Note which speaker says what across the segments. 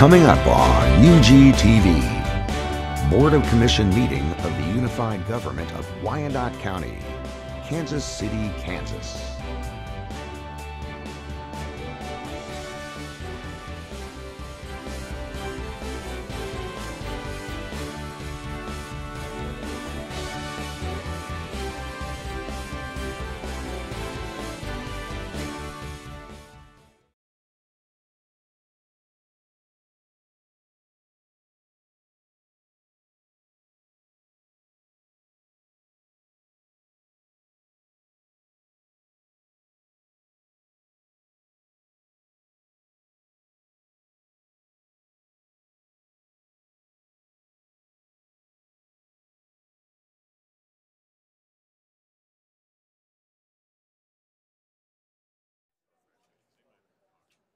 Speaker 1: Coming up on UGTV, Board of Commission meeting of the Unified Government of Wyandotte County, Kansas City, Kansas.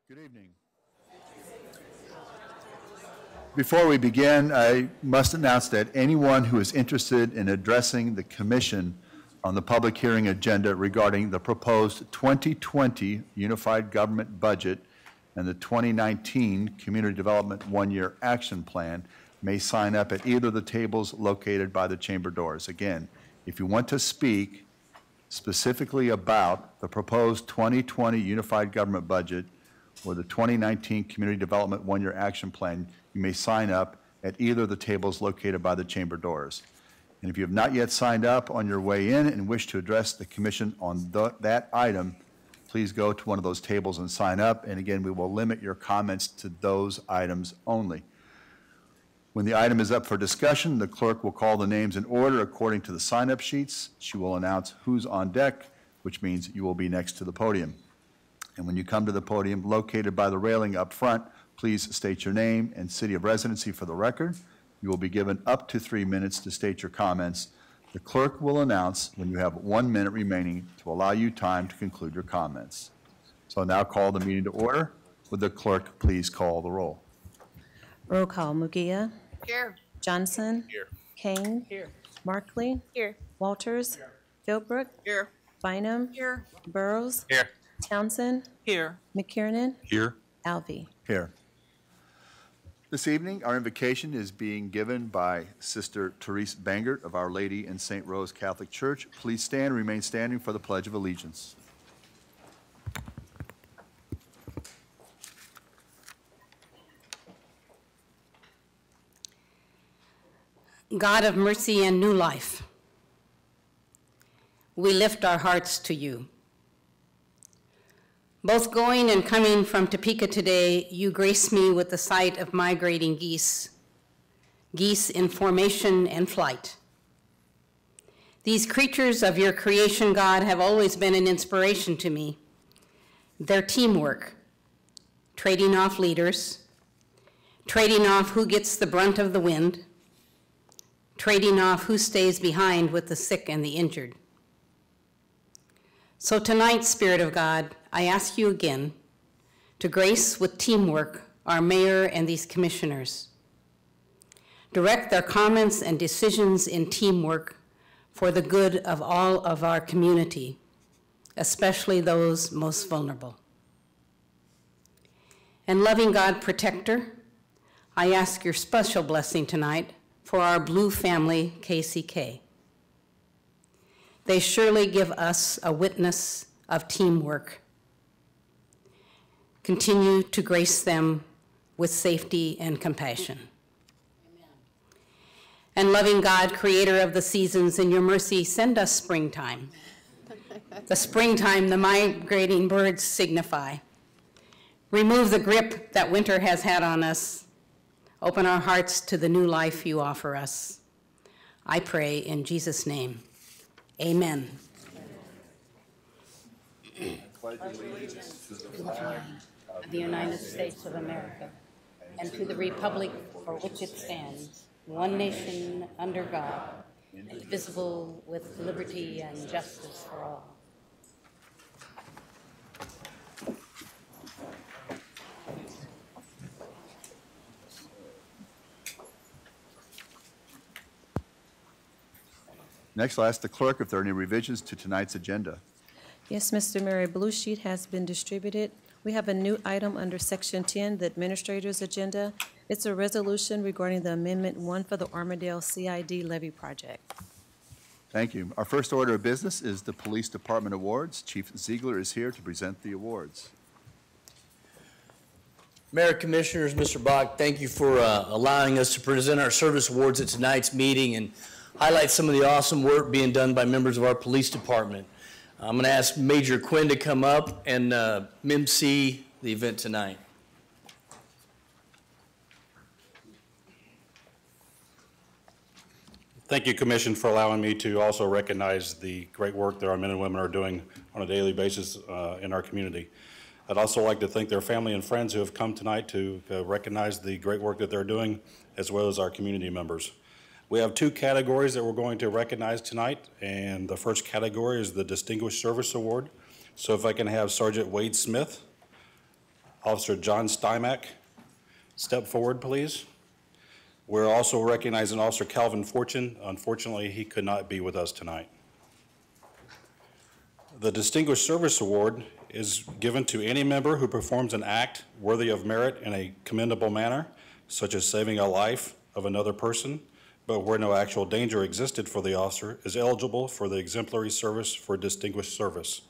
Speaker 2: Good evening. Before we begin, I must announce that anyone who is interested in addressing the Commission on the public hearing agenda regarding the proposed 2020 Unified Government Budget and the 2019 Community Development One-Year Action Plan may sign up at either of the tables located by the chamber doors. Again, if you want to speak specifically about the proposed 2020 Unified Government Budget or the 2019 Community Development One-Year Action Plan, you may sign up at either of the tables located by the chamber doors. And if you have not yet signed up on your way in and wish to address the Commission on that item, please go to one of those tables and sign up. And again, we will limit your comments to those items only. When the item is up for discussion, the clerk will call the names in order according to the sign-up sheets. She will announce who's on deck, which means you will be next to the podium. And when you come to the podium located by the railing up front, please state your name and city of residency for the record. You will be given up to 3 minutes to state your comments. The clerk will announce when you have 1 minute remaining to allow you time to conclude your comments. So I'll now call the meeting to order. Would the clerk please call the roll?
Speaker 3: Roll call. Mugia.
Speaker 4: Here.
Speaker 3: Johnson.
Speaker 4: Here.
Speaker 3: Kane.
Speaker 4: Here.
Speaker 3: Markley.
Speaker 4: Here.
Speaker 3: Walters.
Speaker 4: Here.
Speaker 3: Philbrook.
Speaker 4: Here.
Speaker 3: Bynum.
Speaker 4: Here.
Speaker 3: Burrows.
Speaker 4: Here.
Speaker 3: Townsend.
Speaker 4: Here.
Speaker 3: McKiernan.
Speaker 4: Here.
Speaker 3: Alvey.
Speaker 2: Here. This evening, our invocation is being given by Sister Therese Bangert of Our Lady in St. Rose Catholic Church. Please stand and remain standing for the Pledge of Allegiance.
Speaker 5: God of mercy and new life, we lift our hearts to you. Both going and coming from Topeka today, you grace me with the sight of migrating geese in formation and flight. These creatures of your creation, God, have always been an inspiration to me. Their teamwork, trading off leaders, trading off who gets the brunt of the wind, trading off who stays behind with the sick and the injured. So tonight, Spirit of God, I ask you again to grace with teamwork our mayor and these commissioners. Direct their comments and decisions in teamwork for the good of all of our community, especially those most vulnerable. And loving God protector, I ask your special blessing tonight for our Blue family, KCK. They surely give us a witness of teamwork. Continue to grace them with safety and compassion. Amen. And loving God, creator of the seasons, in your mercy, send us springtime. The springtime the migrating birds signify. Remove the grip that winter has had on us. Open our hearts to the new life you offer us. I pray in Jesus' name. Amen.
Speaker 2: I pledge allegiance to the flag
Speaker 5: Of the United States of America, and to the republic for which it stands, one nation under God, indivisible, with liberty and justice for all.
Speaker 2: Next, I'll ask the clerk if there are any revisions to tonight's agenda.
Speaker 3: Yes, Mr. Mayor, a blue sheet has been distributed We have a new item under Section 10, the Administrator's Agenda. It's a resolution regarding the Amendment 1 for the Armadale CID levy project.
Speaker 2: Thank you. Our first order of business is the Police Department Awards. Chief Ziegler is here to present the awards.
Speaker 4: Mayor, Commissioners, Mr. Bach, thank you for allowing us to present our service awards at tonight's meeting and highlight some of the awesome work being done by members of our police department. I'm going to ask Major Quinn to come up and MC the event tonight.
Speaker 6: Thank you, Commission, for allowing me to also recognize the great work that our men and women are doing on a daily basis in our community. I'd also like to thank their family and friends who have come tonight to recognize the great work that they're doing, as well as our community members. We have two categories that we're going to recognize tonight, and the first category is the Distinguished Service Award. So if I can have Sergeant Wade Smith, Officer John Stymack, step forward, please. We're also recognizing Officer Calvin Fortune. Unfortunately, he could not be with us tonight. The Distinguished Service Award is given to any member who performs an act worthy of merit in a commendable manner, such as saving a life of another person, but where no actual danger existed for the officer, is eligible for the exemplary service for distinguished service.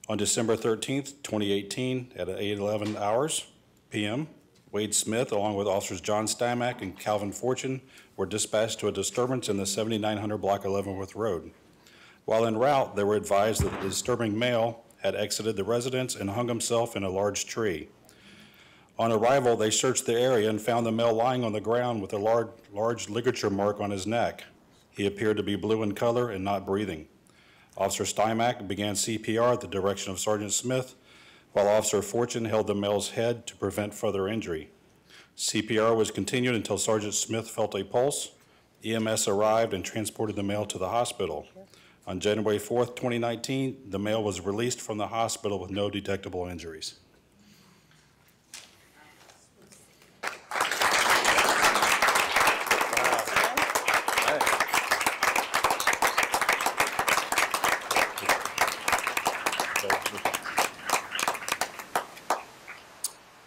Speaker 6: On December 13th, 2018, at 8:11 hours p.m., Wade Smith, along with Officers John Stymack and Calvin Fortune, were dispatched to a disturbance in the 7900 block of Leavenworth Road. While en route, they were advised that the disturbing male had exited the residence and hung himself in a large tree. On arrival, they searched the area and found the male lying on the ground with a large ligature mark on his neck. He appeared to be blue in color and not breathing. Officer Stymack began CPR at the direction of Sergeant Smith, while Officer Fortune held the male's head to prevent further injury. CPR was continued until Sergeant Smith felt a pulse. EMS arrived and transported the male to the hospital. On January 4th, 2019, the male was released from the hospital with no detectable injuries.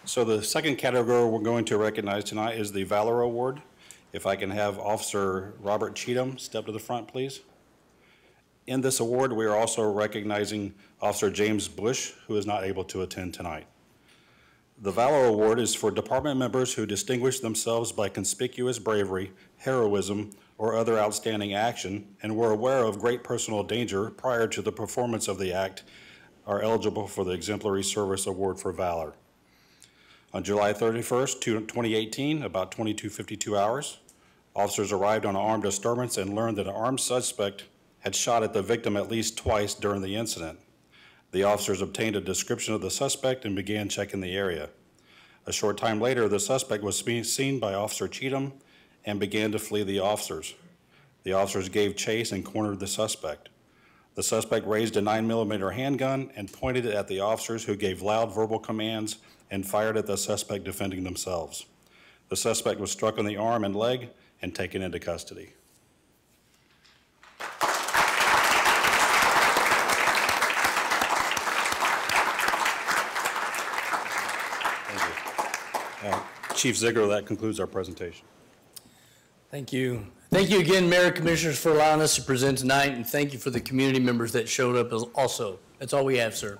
Speaker 6: So the second category we're going to recognize tonight is the Valor Award. If I can have Officer Robert Cheatham step to the front, please. In this award, we are also recognizing Officer James Bush, who is not able to attend tonight. The Valor Award is for department members who distinguish themselves by conspicuous bravery, heroism, or other outstanding action, and were aware of great personal danger prior to the performance of the act, are eligible for the Exemplary Service Award for Valor. On July 31st, 2018, about 22:52 hours, officers arrived on an armed disturbance and learned that an armed suspect had shot at the victim at least twice during the incident. The officers obtained a description of the suspect and began checking the area. A short time later, the suspect was seen by Officer Cheatham and began to flee the officers. The officers gave chase and cornered the suspect. The suspect raised a 9mm handgun and pointed it at the officers, who gave loud verbal commands and fired at the suspect defending themselves. The suspect was struck on the arm and leg and taken into custody. Chief Ziegler, that concludes our presentation.
Speaker 4: Thank you. Thank you again, Mayor, Commissioners, for allowing us to present tonight, and thank you for the community members that showed up also. That's all we have, sir.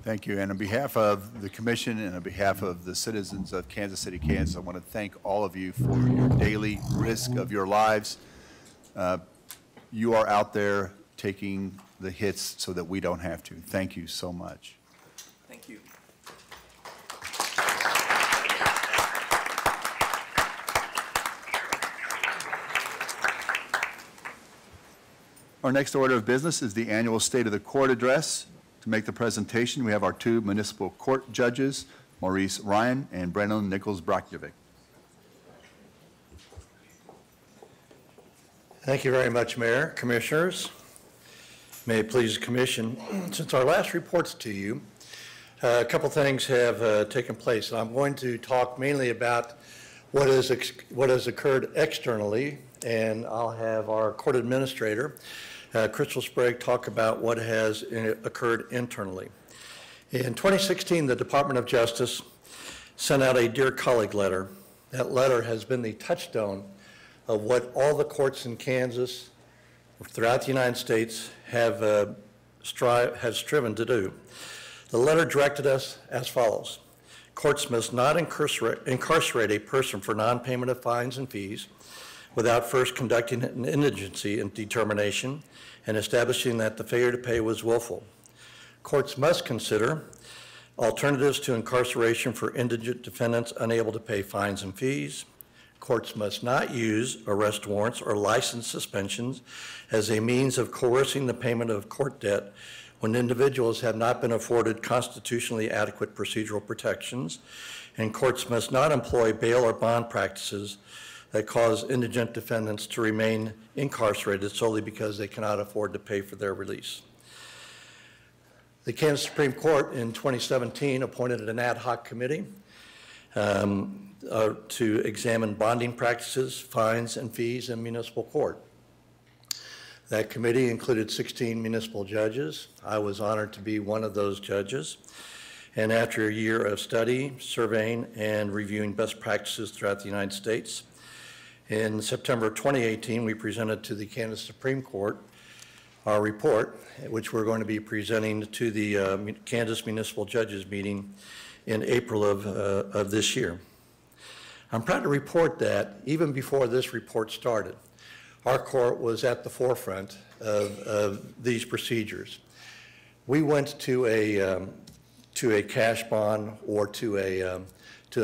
Speaker 2: Thank you. And on behalf of the Commission and on behalf of the citizens of Kansas City, Kansas, I want to thank all of you for your daily risk of your lives. You are out there taking the hits so that we don't have to. Thank you so much.
Speaker 4: Thank you.
Speaker 2: Our next order of business is the annual State of the Court Address. To make the presentation, we have our two municipal court judges, Maurice Ryan and Brennan Nichols-Brockovic.
Speaker 7: Thank you very much, Mayor, Commissioners. May it please the Commission, since our last reports to you, a couple things have taken place. And I'm going to talk mainly about what has occurred externally, and I'll have our court administrator, Crystal Sprague, talk about what has occurred internally. In 2016, the Department of Justice sent out a Dear Colleague letter. That letter has been the touchstone of what all the courts in Kansas throughout the United States have striven to do. The letter directed us as follows. Courts must not incarcerate a person for non-payment of fines and fees without first conducting an indigency determination and establishing that the failure to pay was willful. Courts must consider alternatives to incarceration for indigent defendants unable to pay fines and fees. Courts must not use arrest warrants or license suspensions as a means of coercing the payment of court debt when individuals have not been afforded constitutionally adequate procedural protections. And courts must not employ bail or bond practices that cause indigent defendants to remain incarcerated solely because they cannot afford to pay for their release. The Kansas Supreme Court in 2017 appointed an ad hoc committee to examine bonding practices, fines, and fees in municipal court. That committee included 16 municipal judges. I was honored to be one of those judges. And after a year of study, surveying, and reviewing best practices throughout the United States, in September 2018, we presented to the Kansas Supreme Court our report, which we're going to be presenting to the Kansas Municipal Judges meeting in April of this year. I'm proud to report that even before this report started, our court was at the forefront of these procedures. We went to a cash bond or to a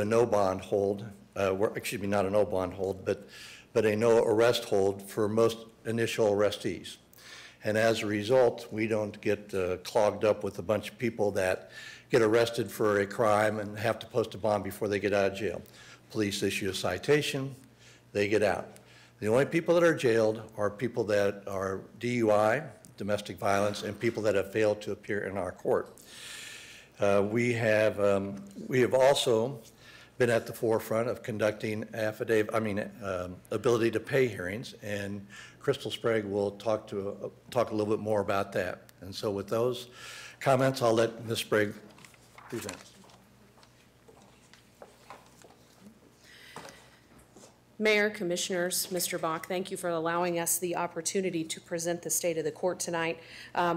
Speaker 7: no bond hold, excuse me, not a no bond hold, but a no arrest hold for most initial arrestees. And as a result, we don't get clogged up with a bunch of people that get arrested for a crime and have to post a bond before they get out of jail. Police issue a citation, they get out. The only people that are jailed are people that are DUI, domestic violence, and people that have failed to appear in our court. We have also been at the forefront of conducting ability to pay hearings, and Crystal Sprague will talk a little bit more about that. And so with those comments, I'll let Ms. Sprague present.
Speaker 8: Mayor, Commissioners, Mr. Bach, thank you for allowing us the opportunity to present the state of the court tonight.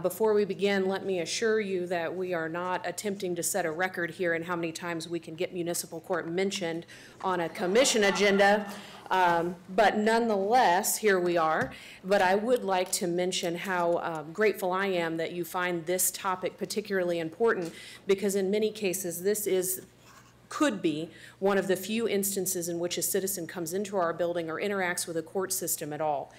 Speaker 8: Before we begin, let me assure you that we are not attempting to set a record here in how many times we can get municipal court mentioned on a commission agenda, but nonetheless, here we are. But I would like to mention how grateful I am that you find this topic particularly important, because in many cases, this could be one of the few instances in which a citizen comes into our building or interacts with a court system at all.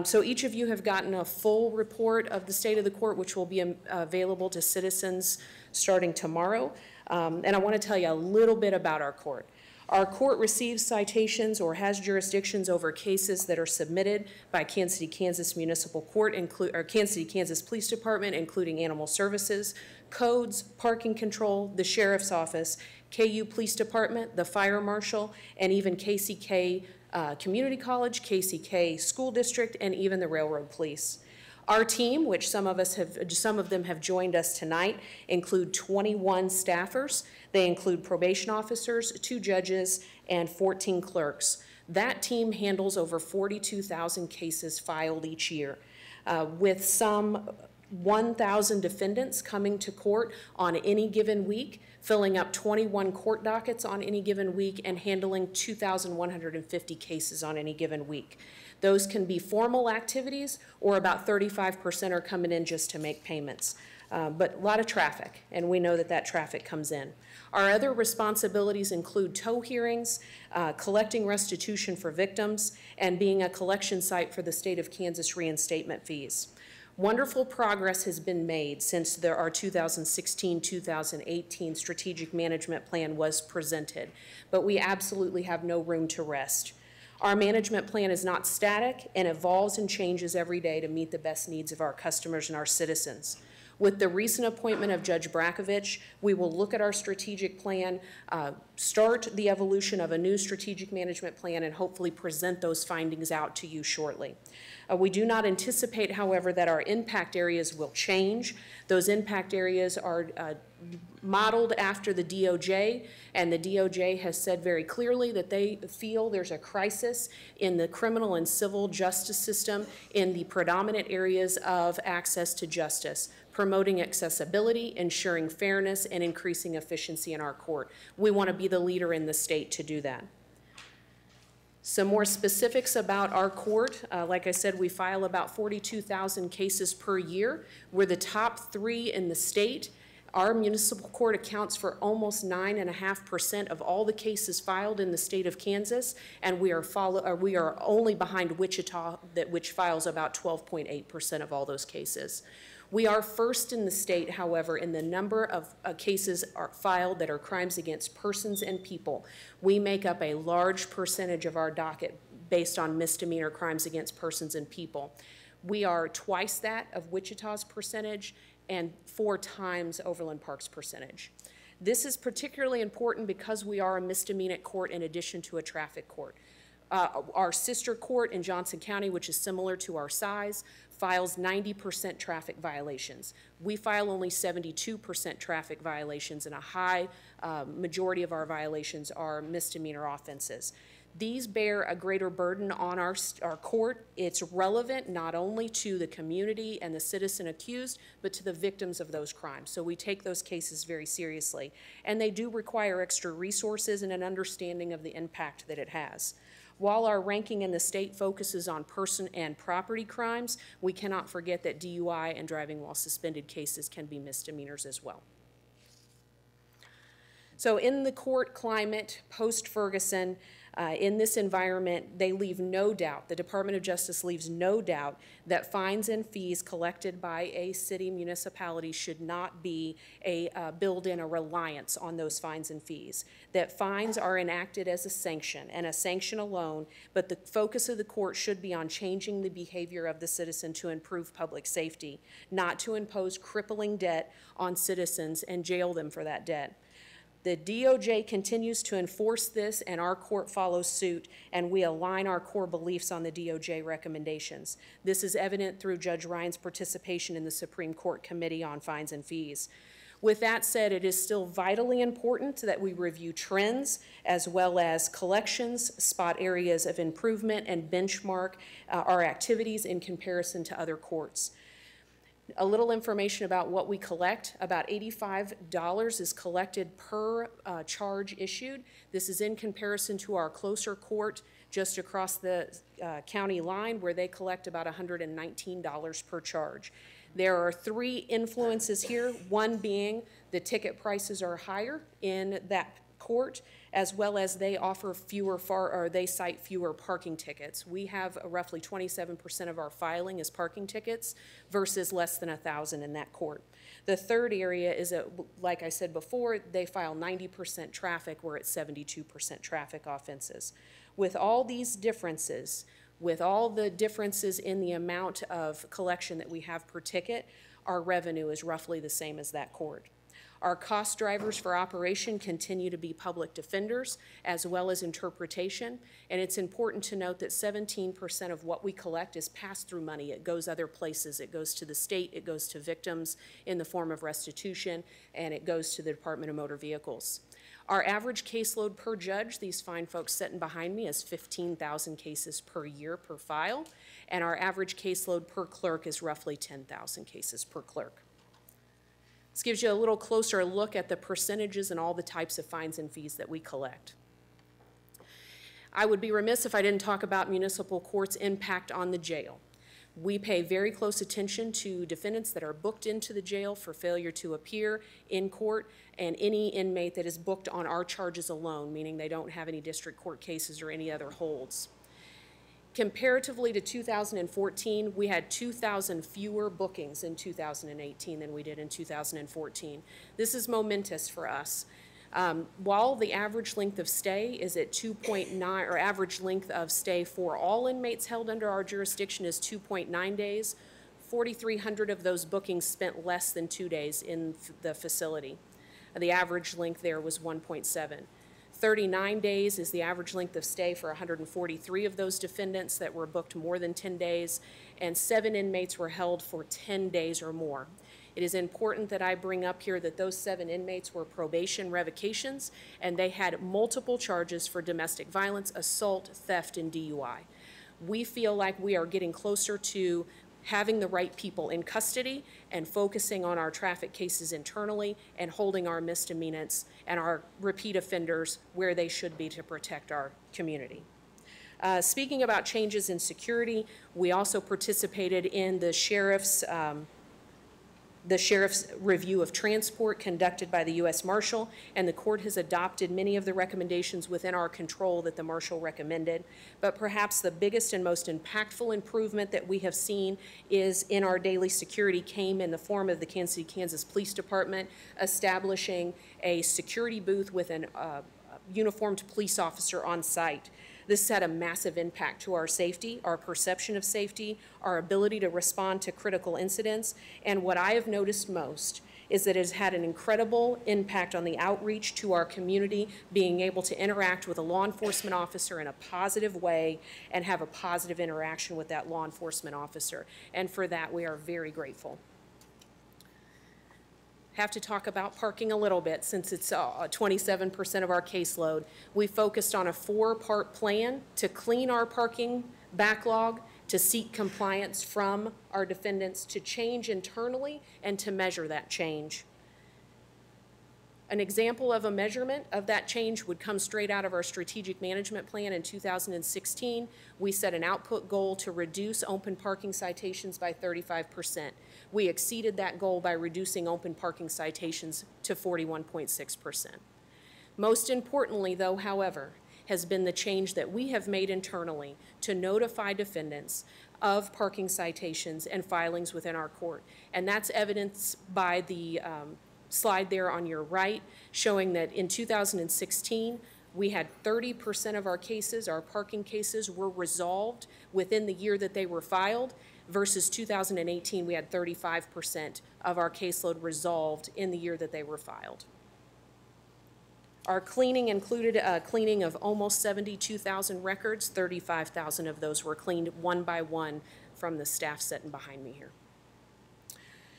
Speaker 8: So each of you have gotten a full report of the state of the court, which will be available to citizens starting tomorrow. And I want to tell you a little bit about our court. Our court receives citations or has jurisdictions over cases that are submitted by Kansas City, Kansas Municipal Court, or Kansas City, Kansas Police Department, including Animal Services, Codes, Parking Control, the Sheriff's Office, KU Police Department, the Fire Marshal, and even KCK Community College, KCK School District, and even the Railroad Police. Our team, which some of them have joined us tonight, include 21 staffers. They include probation officers, 2 judges, and 14 clerks. That team handles over 42,000 cases filed each year, with some 1,000 defendants coming to court on any given week, filling up 21 court dockets on any given week, and handling 2,150 cases on any given week. Those can be formal activities, or about 35% are coming in just to make payments. But a lot of traffic, and we know that that traffic comes in. Our other responsibilities include tow hearings, collecting restitution for victims, and being a collection site for the state of Kansas reinstatement fees. Wonderful progress has been made since our 2016-2018 strategic management plan was presented, but we absolutely have no room to rest. Our management plan is not static and evolves and changes every day to meet the best needs of our customers and our citizens. With the recent appointment of Judge Brakovich, we will look at our strategic plan, start the evolution of a new strategic management plan, and hopefully present those findings out to you shortly. We do not anticipate, however, that our impact areas will change. Those impact areas are modeled after the DOJ, and the DOJ has said very clearly that they feel there's a crisis in the criminal and civil justice system in the predominant areas of access to justice, promoting accessibility, ensuring fairness, and increasing efficiency in our court. We want to be the leader in the state to do that. Some more specifics about our court. Like I said, we file about 42,000 cases per year. We're the top 3 in the state. Our municipal court accounts for almost 9.5% of all the cases filed in the state of Kansas, and we are only behind Wichita, which files about 12.8% of all those cases. We are first in the state, however, in the number of cases are filed that are crimes against persons and people. We make up a large percentage of our docket based on misdemeanor crimes against persons and people. We are twice that of Wichita's percentage and 4 times Overland Park's percentage. This is particularly important because we are a misdemeanor court in addition to a traffic court. Our sister court in Johnson County, which is similar to our size, files 90% traffic violations. We file only 72% traffic violations, and a high majority of our violations are misdemeanor offenses. These bear a greater burden on our court. It's relevant not only to the community and the citizen accused, but to the victims of those crimes. So we take those cases very seriously. And they do require extra resources and an understanding of the impact that it has. While our ranking in the state focuses on person and property crimes, we cannot forget that DUI and driving while suspended cases can be misdemeanors as well. So in the court climate post-Ferguson, in this environment, they leave no doubt, the Department of Justice leaves no doubt that fines and fees collected by a city municipality should not be build in a reliance on those fines and fees. That fines are enacted as a sanction and a sanction alone, but the focus of the court should be on changing the behavior of the citizen to improve public safety, not to impose crippling debt on citizens and jail them for that debt. The DOJ continues to enforce this, and our court follows suit, and we align our core beliefs on the DOJ recommendations. This is evident through Judge Ryan's participation in the Supreme Court Committee on Fines and Fees. With that said, it is still vitally important that we review trends as well as collections, spot areas of improvement, and benchmark our activities in comparison to other courts. A little information about what we collect. About $85 is collected per charge issued. This is in comparison to our closer court just across the county line, where they collect about $119 per charge. There are 3 influences here, one being the ticket prices are higher in that court, as well as they offer they cite fewer parking tickets. We have roughly 27% of our filing is parking tickets versus less than 1,000 in that court. The third area is, like I said before, they file 90% traffic, we're at 72% traffic offenses. With all these differences, with all the differences in the amount of collection that we have per ticket, our revenue is roughly the same as that court. Our cost drivers for operation continue to be public defenders as well as interpretation, and it's important to note that 17% of what we collect is pass-through money. It goes other places. It goes to the state, it goes to victims in the form of restitution, and it goes to the Department of Motor Vehicles. Our average caseload per judge, these fine folks sitting behind me, is 15,000 cases per year per file, and our average caseload per clerk is roughly 10,000 cases per clerk. This gives you a little closer look at the percentages and all the types of fines and fees that we collect. I would be remiss if I didn't talk about municipal court's impact on the jail. We pay very close attention to defendants that are booked into the jail for failure to appear in court, and any inmate that is booked on our charges alone, meaning they don't have any district court cases or any other holds. Comparatively to 2014, we had 2,000 fewer bookings in 2018 than we did in 2014. This is momentous for us. While the average length of stay is at 2.9, or average length of stay for all inmates held under our jurisdiction is 2.9 days, 4,300 of those bookings spent less than 2 days in the facility. The average length there was 1.7. 39 days is the average length of stay for 143 of those defendants that were booked more than 10 days, and 7 inmates were held for 10 days or more. It is important that I bring up here that those 7 inmates were probation revocations, and they had multiple charges for domestic violence, assault, theft, and DUI. We feel like we are getting closer to having the right people in custody and focusing on our traffic cases internally and holding our misdemeanants and our repeat offenders where they should be to protect our community. Speaking about changes in security, we also participated in the sheriff's review of transport conducted by the U.S. Marshal, and the court has adopted many of the recommendations within our control that the Marshal recommended. But perhaps the biggest and most impactful improvement that we have seen is in our daily security came in the form of the Kansas City, Kansas Police Department establishing a security booth with an uniformed police officer on site. This has had a massive impact to our safety, our perception of safety, our ability to respond to critical incidents, and what I have noticed most is that it has had an incredible impact on the outreach to our community, being able to interact with a law enforcement officer in a positive way and have a positive interaction with that law enforcement officer. And for that, we are very grateful. Have to talk about parking a little bit since it's 27% of our caseload. We focused on a 4-part plan to clean our parking backlog, to seek compliance from our defendants, to change internally, and to measure that change. An example of a measurement of that change would come straight out of our strategic management plan in 2016. We set an output goal to reduce open parking citations by 35%. We exceeded that goal by reducing open parking citations to 41.6%. Most importantly, though, however, has been the change that we have made internally to notify defendants of parking citations and filings within our court. And that's evidenced by the slide there on your right, showing that in 2016, we had 30% of our cases, our parking cases, were resolved within the year that they were filed, versus 2018, we had 35% of our caseload resolved in the year that they were filed. Our cleaning included a cleaning of almost 72,000 records. 35,000 of those were cleaned one by one from the staff sitting behind me here.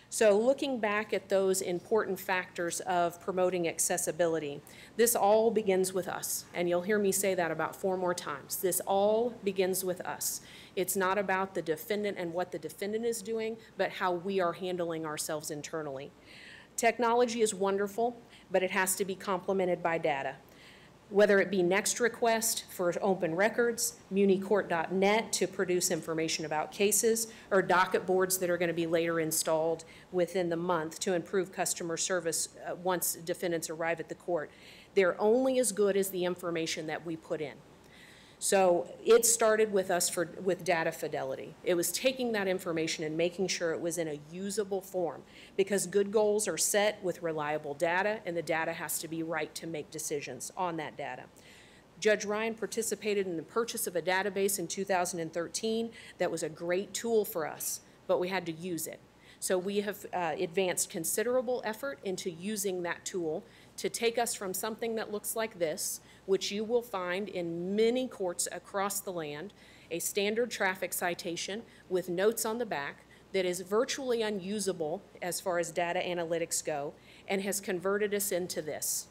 Speaker 8: So looking back at those important factors of promoting accessibility, this all begins with us, and you'll hear me say that about 4 more times. This all begins with us. It's not about the defendant and what the defendant is doing, but how we are handling ourselves internally. Technology is wonderful, but it has to be complemented by data. Whether it be Next Request for open records, municourt.net to produce information about cases, or docket boards that are going to be later installed within the month to improve customer service once defendants arrive at the court. They're only as good as the information that we put in. So it started with us with data fidelity. It was taking that information and making sure it was in a usable form, because good goals are set with reliable data, and the data has to be right to make decisions on that data. Judge Ryan participated in the purchase of a database in 2013 that was a great tool for us, but we had to use it. So we have advanced considerable effort into using that tool to take us from something that looks like this, which you will find in many courts across the land, a standard traffic citation with notes on the back that is virtually unusable as far as data analytics go, and has converted us into this.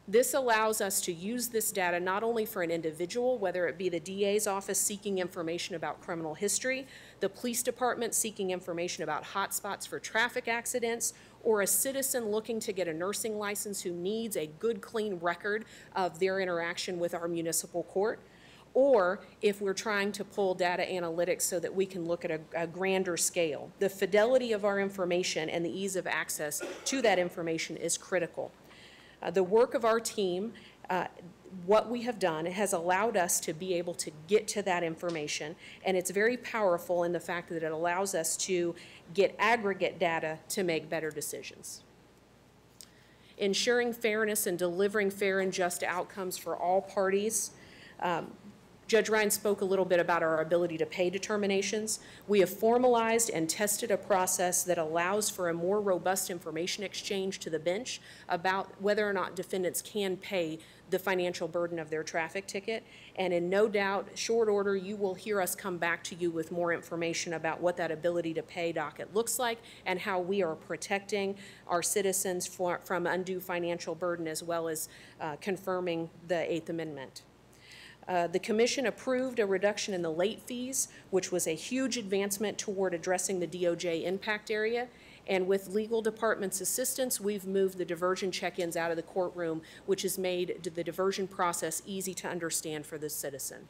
Speaker 8: This allows us to use this data not only for an individual, whether it be the DA's office seeking information about criminal history, the police department seeking information about hotspots for traffic accidents, or a citizen looking to get a nursing license who needs a good, clean record of their interaction with our municipal court, or if we're trying to pull data analytics so that we can look at a grander scale. The fidelity of our information and the ease of access to that information is critical. The work of our team, what we have done, has allowed us to be able to get to that information, and it's very powerful in the fact that it allows us to get aggregate data to make better decisions. Ensuring fairness and delivering fair and just outcomes for all parties. Judge Ryan spoke a little bit about our ability to pay determinations. We have formalized and tested a process that allows for a more robust information exchange to the bench about whether or not defendants can pay the financial burden of their traffic ticket. And in no doubt, short order, you will hear us come back to you with more information about what that ability to pay docket looks like and how we are protecting our citizens from undue financial burden, as well as confirming the Eighth Amendment. The Commission approved a reduction in the late fees, which was a huge advancement toward addressing the DOJ impact area. And with legal department's assistance, we've moved the diversion check-ins out of the courtroom, which has made the diversion process easy to understand for the citizen.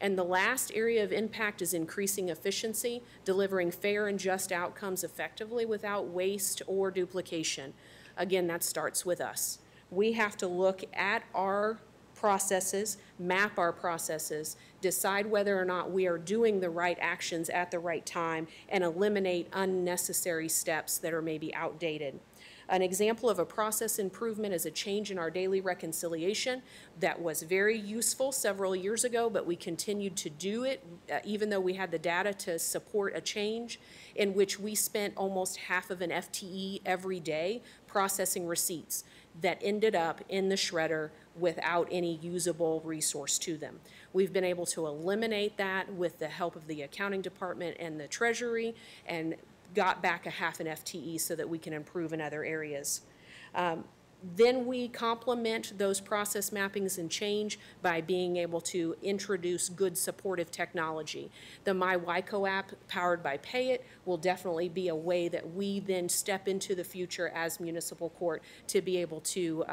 Speaker 8: And the last area of impact is increasing efficiency, delivering fair and just outcomes effectively without waste or duplication. Again, that starts with us. We have to look at our processes, map our processes, decide whether or not we are doing the right actions at the right time, and eliminate unnecessary steps that are maybe outdated. An example of a process improvement is a change in our daily reconciliation that was very useful several years ago, but we continued to do it even though we had the data to support a change, in which we spent almost half of an FTE every day processing receipts that ended up in the shredder without any usable resource to them. We've been able to eliminate that with the help of the accounting department and the treasury, and got back a half an FTE so that we can improve in other areas. Then we complement those process mappings and change by being able to introduce good supportive technology. The MyWICO app, powered by Payit, will definitely be a way that we then step into the future as municipal court to be able to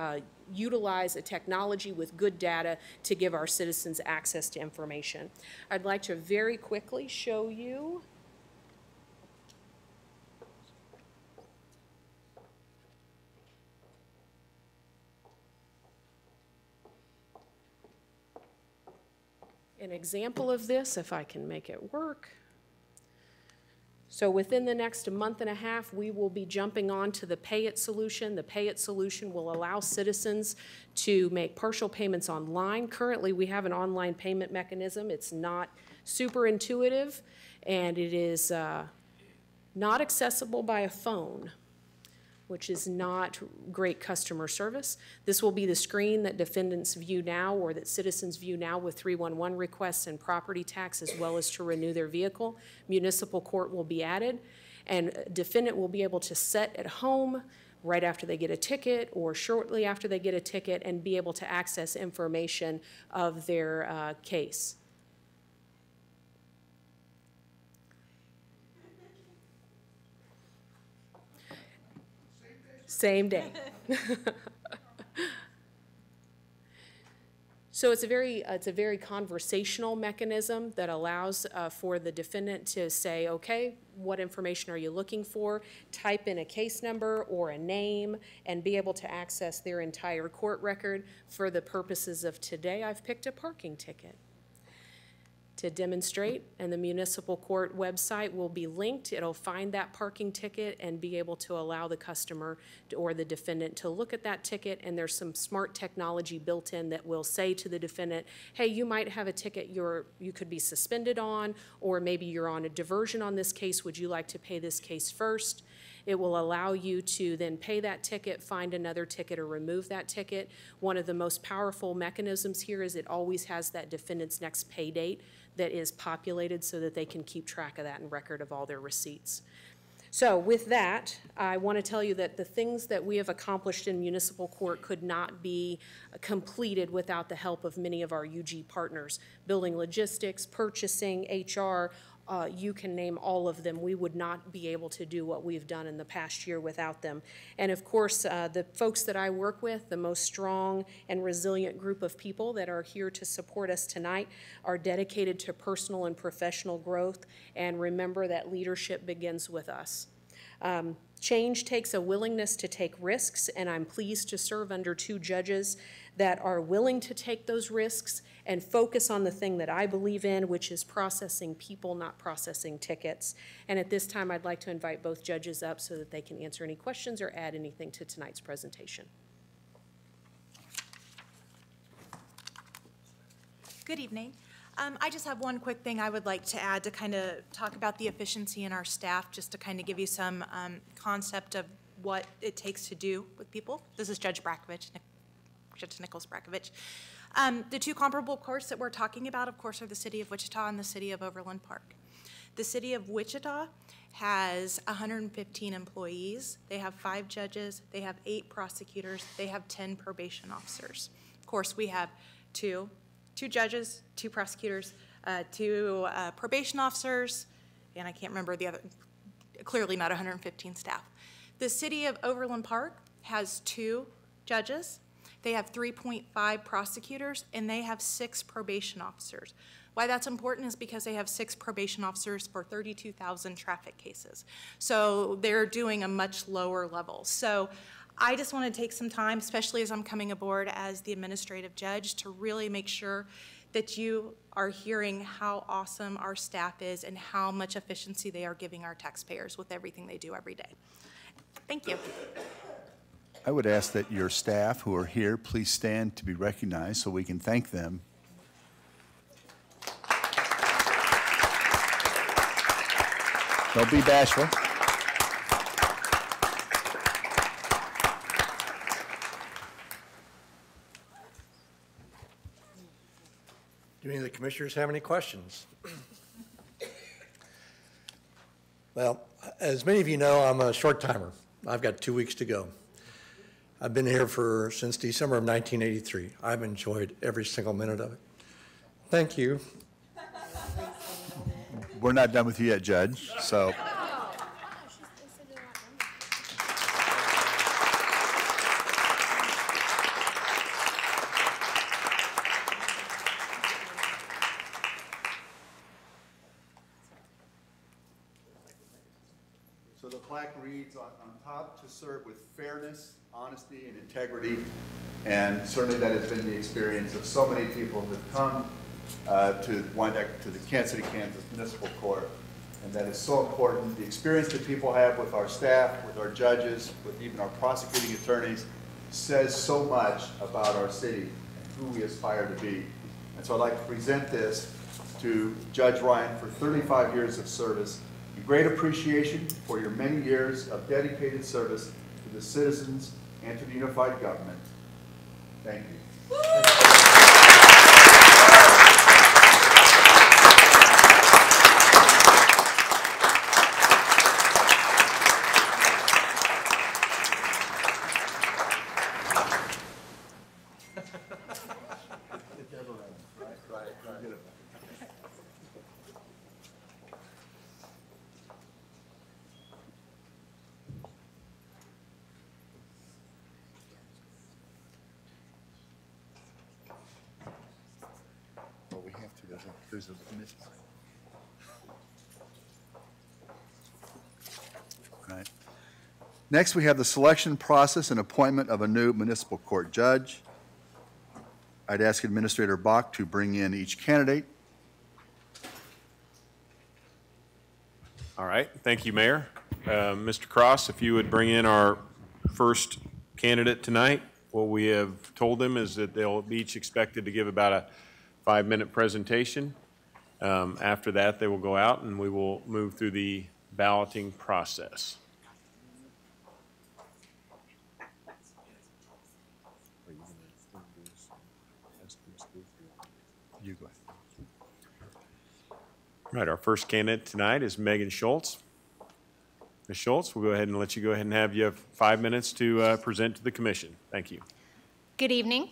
Speaker 8: utilize a technology with good data to give our citizens access to information. I'd like to very quickly show you an example of this, if I can make it work. So within the next month and a half, we will be jumping on to the Payit solution. The Payit solution will allow citizens to make partial payments online. Currently, we have an online payment mechanism. It's not super intuitive, and it is not accessible by a phone, which is not great customer service. This will be the screen that defendants view now, or that citizens view now, with 311 requests and property tax, as well as to renew their vehicle. Municipal court will be added, and a defendant will be able to sit at home right after they get a ticket or shortly after they get a ticket and be able to access information of their case. Same day. So it's a very conversational mechanism that allows for the defendant to say, okay, what information are you looking for? Type in a case number or a name and be able to access their entire court record. For the purposes of today, I've picked a parking ticket to demonstrate, and the municipal court website will be linked. It'll find that parking ticket and be able to allow the customer or the defendant to look at that ticket, and there's some smart technology built in that will say to the defendant, hey, you might have a ticket you could be suspended on, or maybe you're on a diversion on this case, would you like to pay this case first? It will allow you to then pay that ticket, find another ticket, or remove that ticket. One of the most powerful mechanisms here is it always has that defendant's next pay date that is populated so that they can keep track of that and record of all their receipts. So with that, I want to tell you that the things that we have accomplished in municipal court could not be completed without the help of many of our UG partners. Building logistics, purchasing, HR, you can name all of them. We would not be able to do what we've done in the past year without them. And of course, the folks that I work with, the most strong and resilient group of people that are here to support us tonight, are dedicated to personal and professional growth. And remember that leadership begins with us. Change takes a willingness to take risks, and I'm pleased to serve under two judges that are willing to take those risks and focus on the thing that I believe in, which is processing people, not processing tickets. And at this time, I'd like to invite both judges up so that they can answer any questions or add anything to tonight's presentation.
Speaker 9: Good evening. I just have one quick thing I would like to add to kind of talk about the efficiency in our staff, just to kind of give you some concept of what it takes to do with people. This is Judge Nichols Brakovich. The two comparable courts that we're talking about, of course, are the City of Wichita and the City of Overland Park. The City of Wichita has 115 employees. They have 5 judges. They have 8 prosecutors. They have 10 probation officers. Of course, we have two judges, 2 prosecutors, 2 probation officers, and I can't remember the other, clearly not 115 staff. The City of Overland Park has 2 judges. They have 3.5 prosecutors, and they have 6 probation officers. Why that's important is because they have 6 probation officers for 32,000 traffic cases. So they're doing a much lower level. So I just want to take some time, especially as I'm coming aboard as the administrative judge, to really make sure that you are hearing how awesome our staff is and how much efficiency they are giving our taxpayers with everything they do every day. Thank you.
Speaker 2: I would ask that your staff who are here please stand to be recognized so we can thank them. Don't be bashful.
Speaker 7: Do any of the commissioners have any questions? Well, as many of you know, I'm a short timer. I've got 2 weeks to go. I've been here since December of 1983. I've enjoyed every single minute of it. Thank you.
Speaker 2: We're not done with you yet, Judge, so. So the plaque reads on top, to serve with fairness, honesty, and integrity. And certainly that has been the experience of so many people who have come to the Kansas City, Kansas Municipal Court. And that is so important. The experience that people have with our staff, with our judges, with even our prosecuting attorneys says so much about our city and who we aspire to be. And so I'd like to present this to Judge Ryan for 35 years of service. A great appreciation for your many years of dedicated service to the citizens and to the unified government. Thank you. There's a mismatch. Right. Next, we have the selection process and appointment of a new municipal court judge. I'd ask Administrator Bach to bring in each candidate.
Speaker 10: All right. Thank you, Mayor. Mr. Cross, if you would bring in our first candidate tonight. What we have told them is that they'll be each expected to give about a 5-minute presentation. After that, they will go out and we will move through the balloting process.
Speaker 2: You go ahead.
Speaker 10: All right, our first candidate tonight is Megan Schultz. Ms. Schultz, we'll go ahead and let you go ahead and have 5 minutes to present to the commission. Thank you.
Speaker 11: Good evening.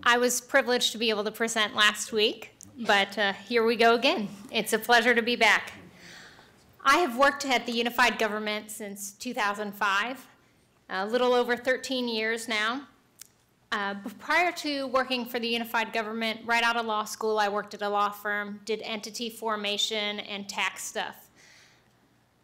Speaker 11: I was privileged to be able to present last week, but here we go again. It's a pleasure to be back. I have worked at the Unified Government since 2005, a little over 13 years now. Prior to working for the Unified Government, right out of law school, I worked at a law firm, did entity formation and tax stuff.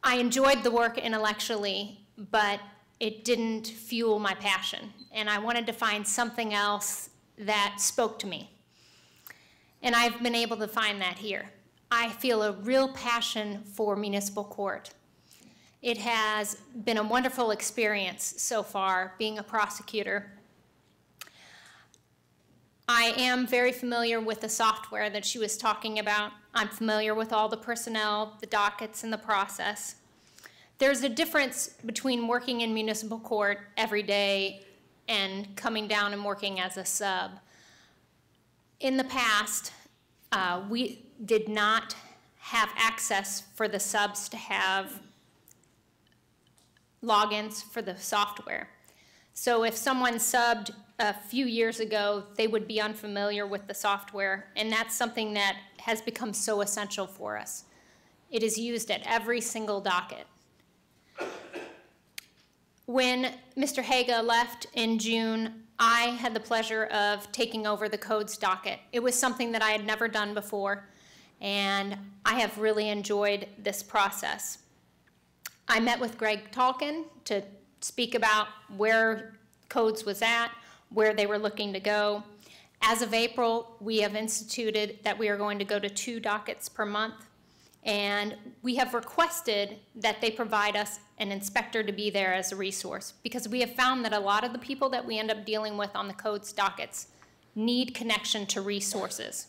Speaker 11: I enjoyed the work intellectually, but it didn't fuel my passion, and I wanted to find something else that spoke to me. And I've been able to find that here. I feel a real passion for municipal court. It has been a wonderful experience so far being a prosecutor. I am very familiar with the software that she was talking about. I'm familiar with all the personnel, the dockets, and the process. There's a difference between working in municipal court every day and coming down and working as a sub. In the past, we did not have access for the subs to have logins for the software. So if someone subbed a few years ago, they would be unfamiliar with the software, and that's something that has become so essential for us. It is used at every single docket. When Mr. Haga left in June, I had the pleasure of taking over the codes docket. It was something that I had never done before, and I have really enjoyed this process. I met with Greg Talkin to speak about where codes was at, where they were looking to go. As of April, we have instituted that we are going to go to 2 dockets per month, and we have requested that they provide us an inspector to be there as a resource, because we have found that a lot of the people that we end up dealing with on the codes dockets need connection to resources.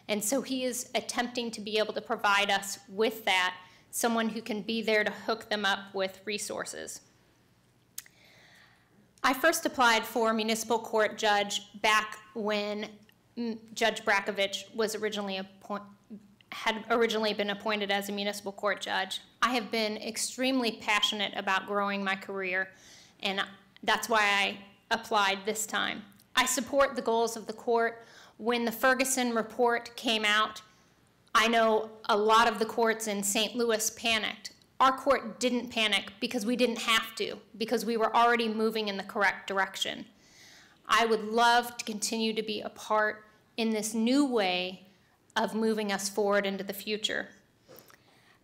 Speaker 11: And so he is attempting to be able to provide us with that, someone who can be there to hook them up with resources. I first applied for municipal court judge back when Judge Brakovich was had originally been appointed as a municipal court judge. I have been extremely passionate about growing my career, and that's why I applied this time. I support the goals of the court. When the Ferguson report came out, I know a lot of the courts in St. Louis panicked. Our court didn't panic because we didn't have to, because we were already moving in the correct direction. I would love to continue to be a part in this new way of moving us forward into the future.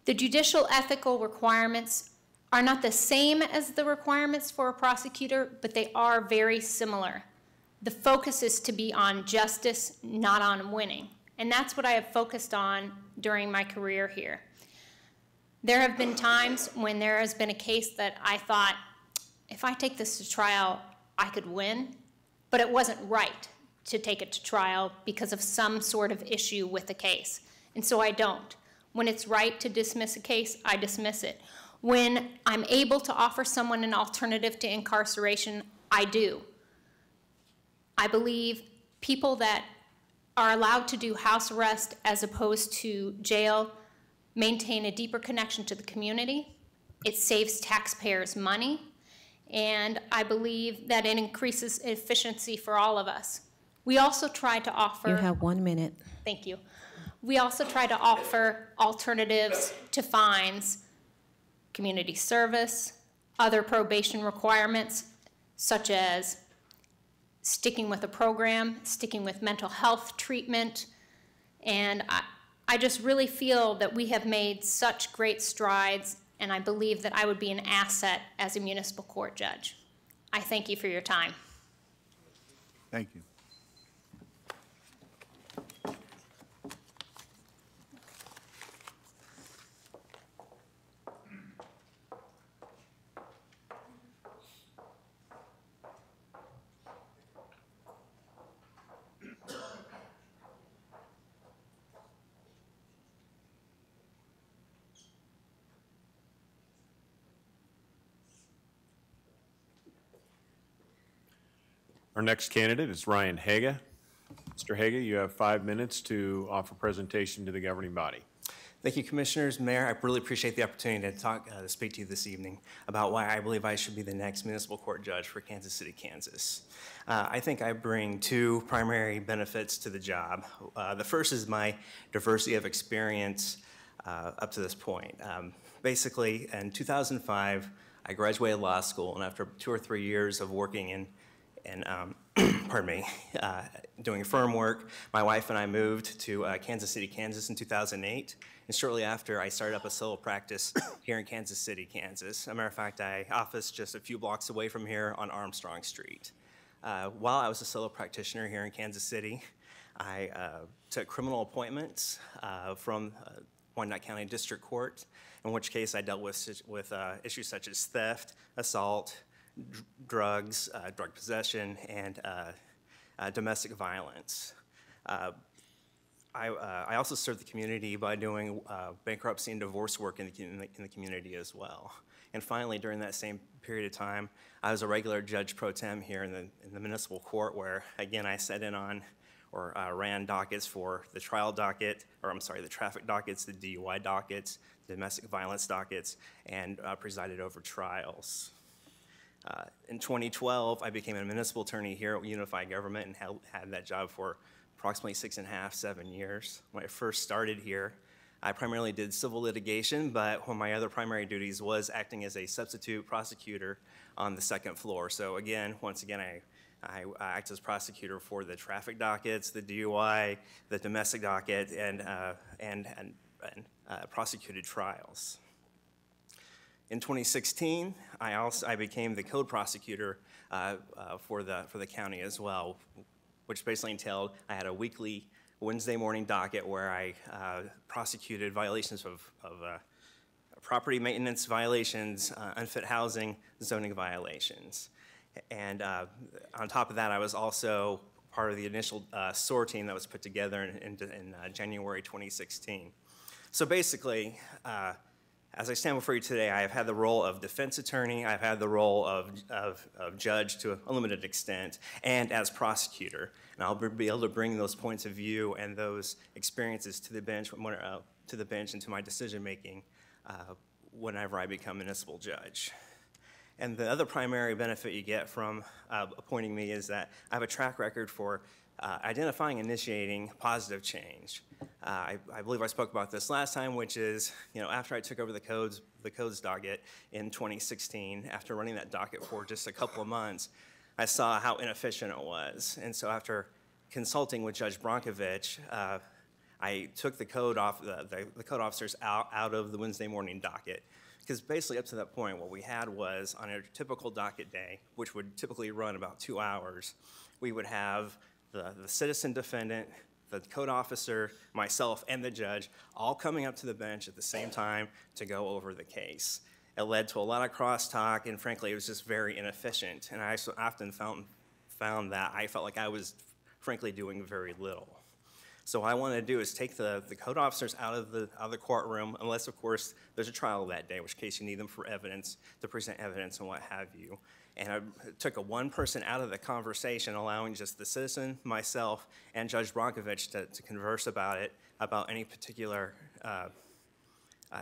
Speaker 11: The judicial ethical requirements are not the same as the requirements for a prosecutor, but they are very similar. The focus is to be on justice, not on winning. And that's what I have focused on during my career here. There have been times when there has been a case that I thought, if I take this to trial, I could win, but it wasn't right to take it to trial because of some sort of issue with the case. And so I don't. When it's right to dismiss a case, I dismiss it. When I'm able to offer someone an alternative to incarceration, I do. I believe people that are allowed to do house arrest as opposed to jail maintain a deeper connection to the community. It saves taxpayers money, and I believe that it increases efficiency for all of us. We also try to offer—
Speaker 3: You have 1 minute.
Speaker 11: Thank you. We also try to offer alternatives to fines, community service, other probation requirements, such as sticking with a program, sticking with mental health treatment, and I just really feel that we have made such great strides, and I believe that I would be an asset as a municipal court judge. I thank you for your time.
Speaker 2: Thank you.
Speaker 10: Our next candidate is Ryan Haga. Mr. Haga, you have 5 minutes to offer presentation to the governing body.
Speaker 12: Thank you, Commissioners. Mayor, I really appreciate the opportunity to speak to you this evening about why I believe I should be the next municipal court judge for Kansas City, Kansas. I think I bring 2 primary benefits to the job. The first is my diversity of experience up to this point. Basically, in 2005, I graduated law school, and after 2 or 3 years of working in doing firm work, my wife and I moved to Kansas City, Kansas in 2008. And shortly after, I started up a solo practice here in Kansas City, Kansas. As a matter of fact, I office just a few blocks away from here on Armstrong Street. While I was a solo practitioner here in Kansas City, I took criminal appointments from Wyandotte County District Court, in which case I dealt with issues such as theft, assault, drugs, drug possession, and domestic violence. I also served the community by doing bankruptcy and divorce work in the community as well. And finally, during that same period of time, I was a regular judge pro tem here in the municipal court, where again I sat in on or ran dockets for the trial docket, or I'm sorry, the traffic dockets, the DUI dockets, the domestic violence dockets, and presided over trials. In 2012, I became a municipal attorney here at Unified Government and had that job for approximately 6.5, 7 years. When I first started here, I primarily did civil litigation, but one of my other primary duties was acting as a substitute prosecutor on the second floor. So again, once again, I act as prosecutor for the traffic dockets, the DUI, the domestic docket, and prosecuted trials. In 2016, I became the code prosecutor for the county as well, which basically entailed I had a weekly Wednesday morning docket where I prosecuted violations of property maintenance violations, unfit housing, zoning violations. And on top of that, I was also part of the initial SOAR team that was put together in January 2016. So basically, as I stand before you today, I have had the role of defense attorney, I've had the role of judge to a limited extent, and as prosecutor. And I'll be able to bring those points of view and those experiences to the bench, and to my decision-making whenever I become municipal judge. And the other primary benefit you get from appointing me is that I have a track record for identifying and initiating positive change. I believe I spoke about this last time, which is, after I took over the codes docket in 2016, after running that docket for just a couple of months, I saw how inefficient it was. And so after consulting with Judge Bronkovich, I took the code officers out of the Wednesday morning docket. Because basically up to that point, what we had was on a typical docket day, which would typically run about 2 hours, we would have the citizen defendant, the code officer, myself, and the judge all coming up to the bench at the same time to go over the case. It led to a lot of crosstalk, and frankly, it was just very inefficient. And I often found that I felt like I was, frankly, doing very little. So what I wanted to do is take the code officers out of the courtroom, unless, of course, there's a trial that day, in which case you need them for evidence, to present evidence and what have you. And I took one person out of the conversation, allowing just the citizen, myself, and Judge Bronkovich to converse about any particular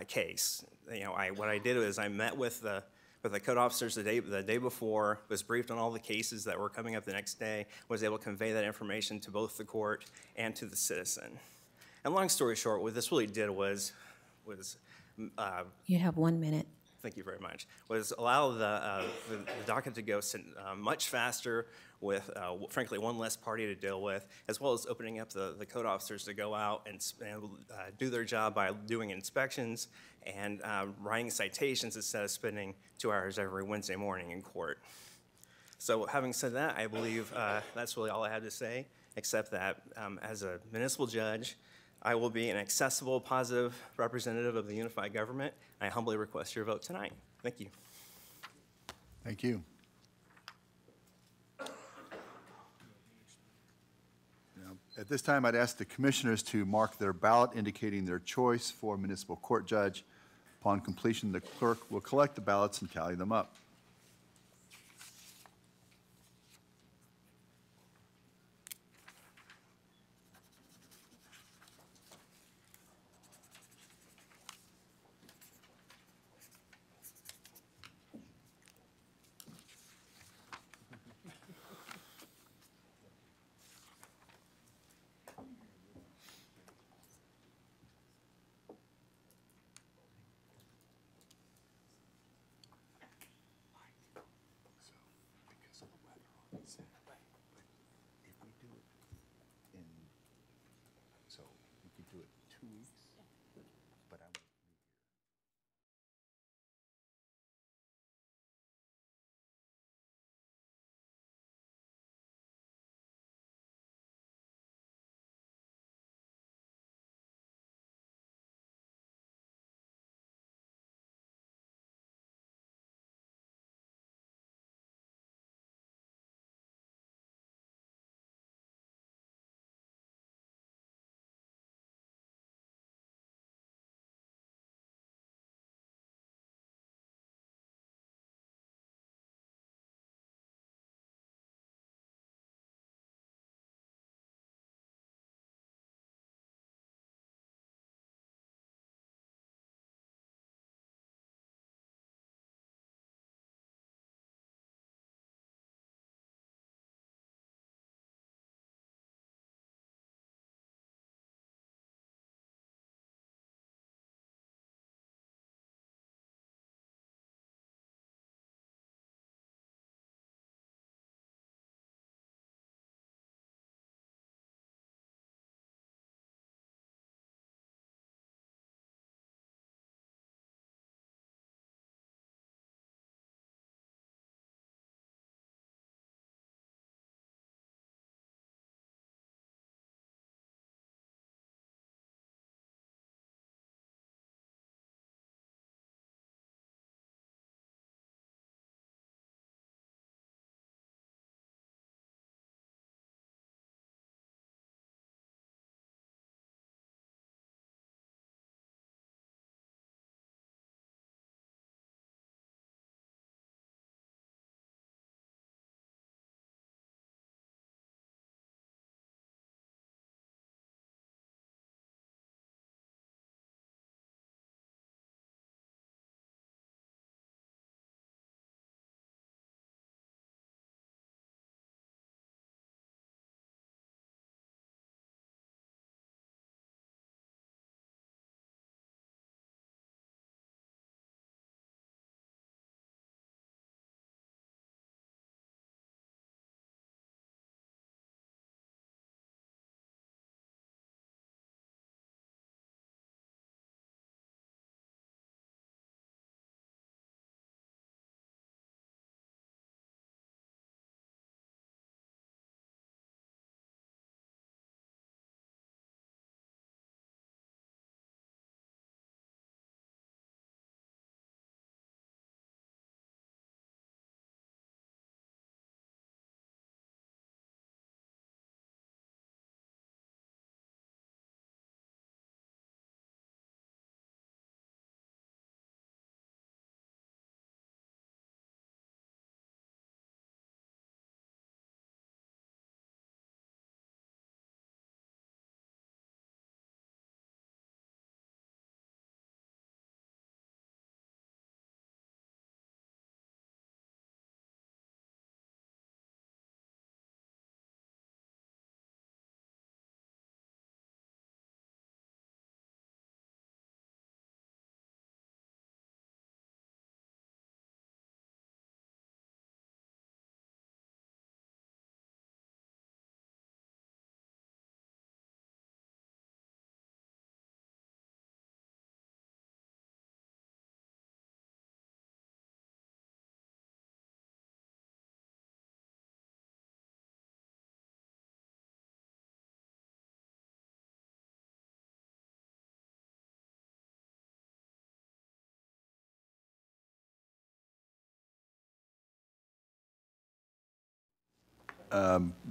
Speaker 12: case. What I did was I met with the code officers the day before, was briefed on all the cases that were coming up the next day, was able to convey that information to both the court and to the citizen. And long story short, what this really did was
Speaker 3: You have 1 minute.
Speaker 12: Thank you very much, was allow the docket to go much faster with, frankly, one less party to deal with, as well as opening up the code officers to go out and do their job by doing inspections and writing citations instead of spending 2 hours every Wednesday morning in court. So having said that, I believe that's really all I had to say, except that as a municipal judge, I will be an accessible, positive representative of the unified government. I humbly request your vote tonight. Thank you.
Speaker 2: Thank you. Now, at this time, I'd ask the commissioners to mark their ballot indicating their choice for municipal court judge. Upon completion, the clerk will collect the ballots and tally them up.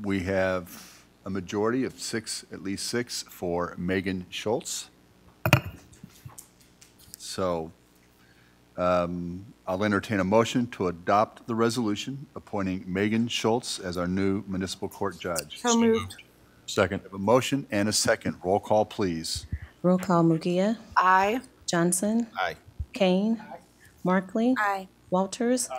Speaker 2: We have a majority of 6, at least 6, for Megan Schultz. So I'll entertain a motion to adopt the resolution appointing Megan Schultz as our new municipal court judge.
Speaker 13: So moved.
Speaker 7: Second.
Speaker 2: We have a motion and a second. Roll call, please.
Speaker 3: Roll call, Mugia.
Speaker 13: Aye.
Speaker 3: Johnson.
Speaker 6: Aye.
Speaker 3: Kane. Markley.
Speaker 13: Aye.
Speaker 3: Walters.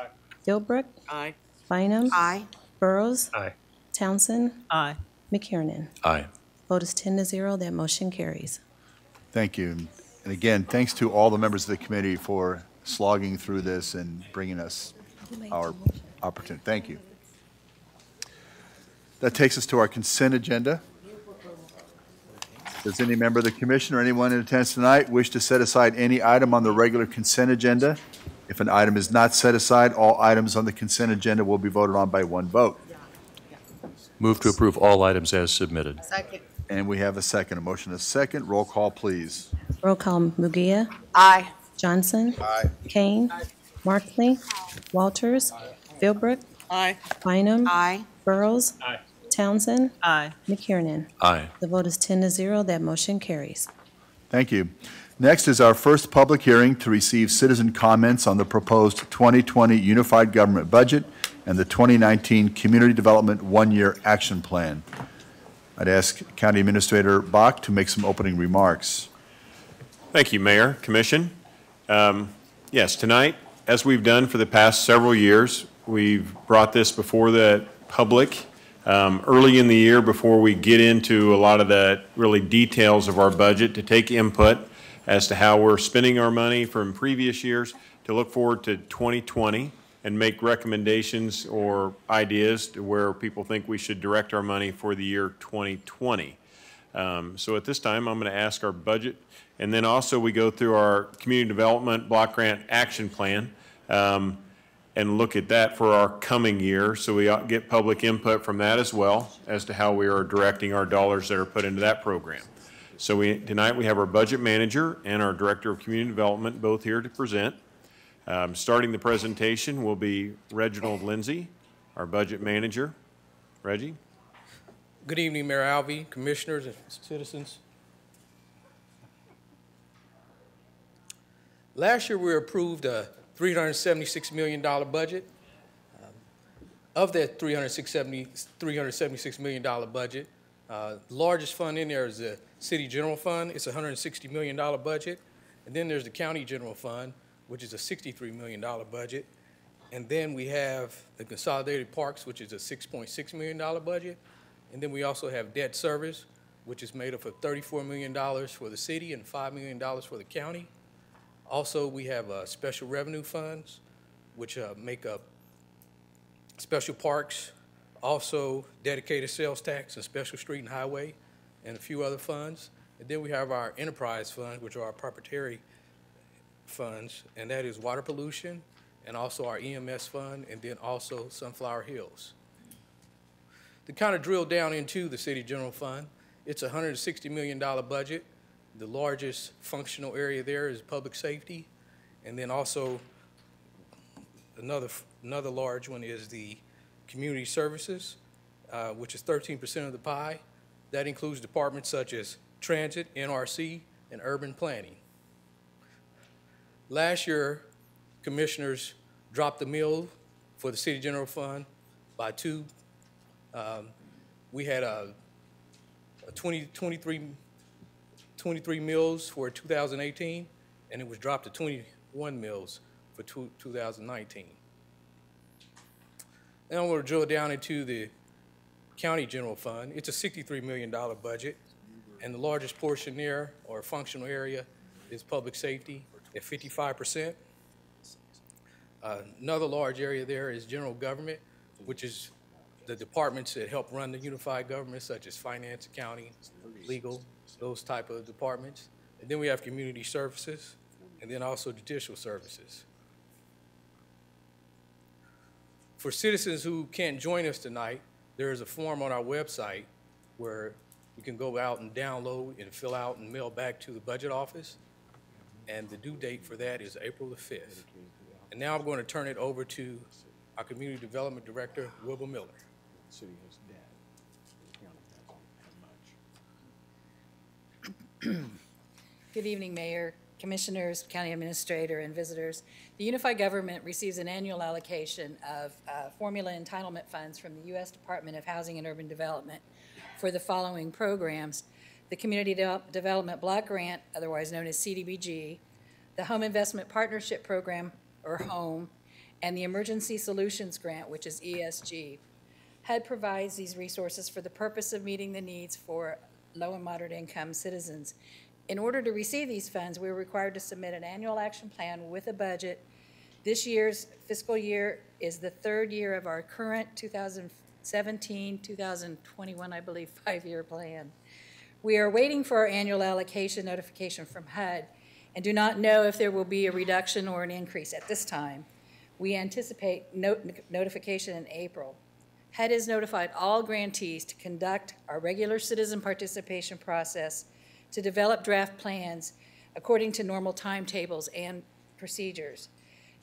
Speaker 3: Philbrook.
Speaker 13: Aye.
Speaker 3: Bynum.
Speaker 13: Aye.
Speaker 3: Burrows.
Speaker 7: Aye.
Speaker 3: Townsend.
Speaker 13: Aye.
Speaker 3: McKiernan.
Speaker 7: Aye.
Speaker 3: Vote is 10-0, that motion carries.
Speaker 2: Thank you. And again, thanks to all the members of the committee for slogging through this and bringing us our opportunity. Thank you. That takes us to our consent agenda. Does any member of the commission or anyone in attendance tonight wish to set aside any item on the regular consent agenda? If an item is not set aside, all items on the consent agenda will be voted on by one vote.
Speaker 14: Move to approve all items as submitted.
Speaker 13: Second.
Speaker 2: And we have a second. A motion, a second. Roll call, please.
Speaker 3: Roll call, Mugia.
Speaker 13: Aye.
Speaker 3: Johnson.
Speaker 2: Aye.
Speaker 3: Kane. Markley. Walters. Philbrook.
Speaker 13: Aye.
Speaker 3: Bynum.
Speaker 13: Aye.
Speaker 3: Burrows. Townsend.
Speaker 13: Aye.
Speaker 3: McKiernan.
Speaker 14: Aye.
Speaker 3: The vote is 10-0, that motion carries.
Speaker 2: Thank you. Next is our first public hearing to receive citizen comments on the proposed 2020 Unified Government Budget and the 2019 Community Development One-Year Action Plan. I'd ask County Administrator Bach to make some opening remarks.
Speaker 10: Thank you, Mayor, Commission. Yes, tonight, as we've done for the past several years, we've brought this before the public early in the year before we get into a lot of the really details of our budget to take input as to how we're spending our money from previous years to look forward to 2020 and make recommendations or ideas to where people think we should direct our money for the year 2020. So at this time, I'm going to ask our budget, and then also we go through our community development block grant action plan and look at that for our coming year. So we get public input from that as well as to how we are directing our dollars that are put into that program. So tonight we have our budget manager and our director of community development both here to present. Starting the presentation will be Reginald Lindsay, our budget manager. Reggie?
Speaker 15: Good evening, Mayor Alvey, commissioners, and citizens. Last year, we approved a $376 million budget. Of that $376 million budget, the largest fund in there is the City General Fund. It's a $160 million budget. And then there's the County General Fund, which is a $63 million budget. And then we have the Consolidated Parks, which is a $6.6 million budget. And then we also have debt service, which is made up of $34 million for the city and $5 million for the county. Also, we have special revenue funds, which make up special parks, also dedicated sales tax and special street and highway, and a few other funds. And then we have our enterprise funds, which are our proprietary funds, and that is water pollution, and also our EMS fund, and then also Sunflower Hills. To kind of drill down into the City General Fund, it's a $160 million budget. The largest functional area there is public safety, and then also another large one is the community services, which is 13% of the pie. That includes departments such as transit, NRC, and urban planning. Last year, commissioners dropped the mill for the City General Fund by 2. We had a 23 mills for 2018, and it was dropped to 21 mills for 2019. Now I'm going to drill down into the County General Fund. It's a $63 million budget, and the largest portion there, or functional area, is public safety at 55%. Another large area there is general government, which is the departments that help run the unified government, such as finance, accounting, legal, those type of departments. And then we have community services, and then also judicial services. For citizens who can't join us tonight, there is a form on our website where you can go out and download and fill out and mail back to the budget office. And the due date for that is April the 5th. And now I'm going to turn it over to our Community Development Director, Wilbur Miller.
Speaker 10: the city has debt. The county doesn't have much.
Speaker 13: Good evening, Mayor, Commissioners, County Administrator, and visitors. The Unified Government receives an annual allocation of formula entitlement funds from the U.S. Department of Housing and Urban Development for the following programs: the Community Development Block Grant, otherwise known as CDBG, the Home Investment Partnership Program, or HOME, and the Emergency Solutions Grant, which is ESG. HUD provides these resources for the purpose of meeting the needs for low and moderate income citizens. In order to receive these funds, we're required to submit an annual action plan with a budget. This year's fiscal year is the third year of our current 2017-2021, I believe, five-year plan. We are waiting for our annual allocation notification from HUD and do not know if there will be a reduction or an increase at this time. We anticipate notification in April. HUD has notified all grantees to conduct our regular citizen participation process to develop draft plans according to normal timetables and procedures.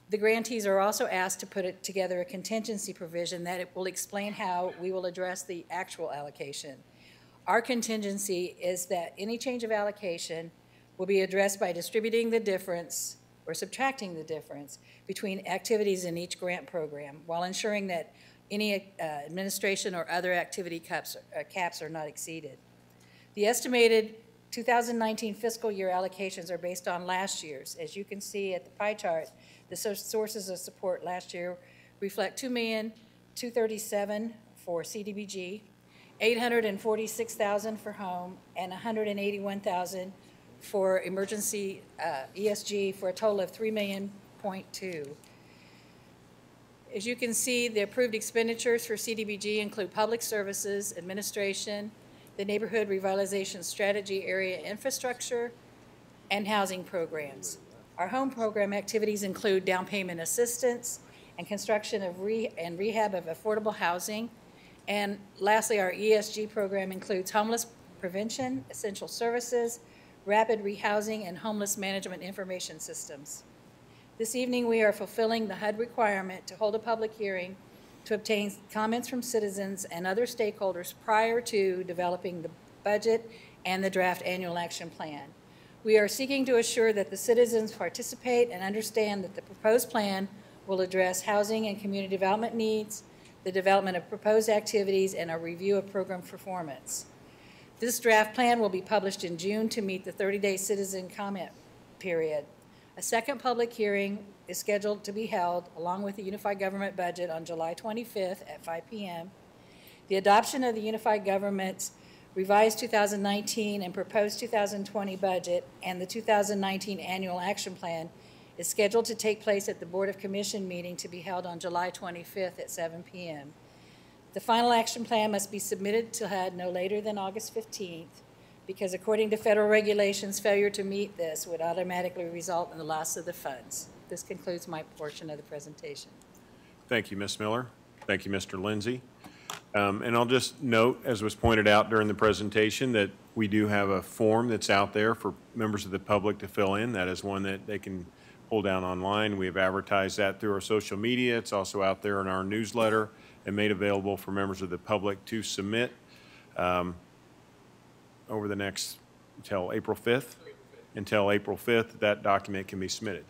Speaker 13: The grantees are also asked to put together a contingency provision that it will explain how we will address the actual allocation. Our contingency is that any change of allocation will be addressed by distributing the difference or subtracting the difference between activities in each grant program while ensuring that any administration or other activity caps are not exceeded. The estimated 2019 fiscal year allocations are based on last year's. As you can see at the pie chart, the sources of support last year reflect $2,237,000 for CDBG, $846,000 for home, and $181,000 for emergency ESG, for a total of $3.2 million. As you can see, the approved expenditures for CDBG include public services, administration, the neighborhood revitalization strategy, area infrastructure, and housing programs. Our home program activities include down payment assistance and construction of rehab of affordable housing. And lastly, our ESG program includes homeless prevention, essential services, rapid rehousing, and homeless management information systems. This evening, we are fulfilling the HUD requirement to hold a public hearing to obtain comments from citizens and other stakeholders prior to developing the budget and the draft annual action plan. We are seeking to assure that the citizens participate and understand that the proposed plan will address housing and community development needs, the development of proposed activities, and a review of program performance. This draft plan will be published in June to meet the 30-day citizen comment period. A second public hearing is scheduled to be held along with the Unified Government budget on July 25th at 5 p.m. The adoption of the Unified Government's revised 2019 and proposed 2020 budget and the 2019 annual action plan is scheduled to take place at the Board of Commission meeting to be held on July 25th at 7 p.m. The final action plan must be submitted to HUD no later than August 15th, because according to federal regulations, failure to meet this would automatically result in the loss of the funds. This concludes my portion of the presentation.
Speaker 10: Thank you, Ms. Miller. Thank you, Mr. Lindsay. And I'll just note, as was pointed out during the presentation, that we do have a form that's out there for members of the public to fill in. That is one that they can pull down online. We have advertised that through our social media. It's also out there in our newsletter and made available for members of the public to submit over the next, until April 5th. Until April 5th, that document can be submitted.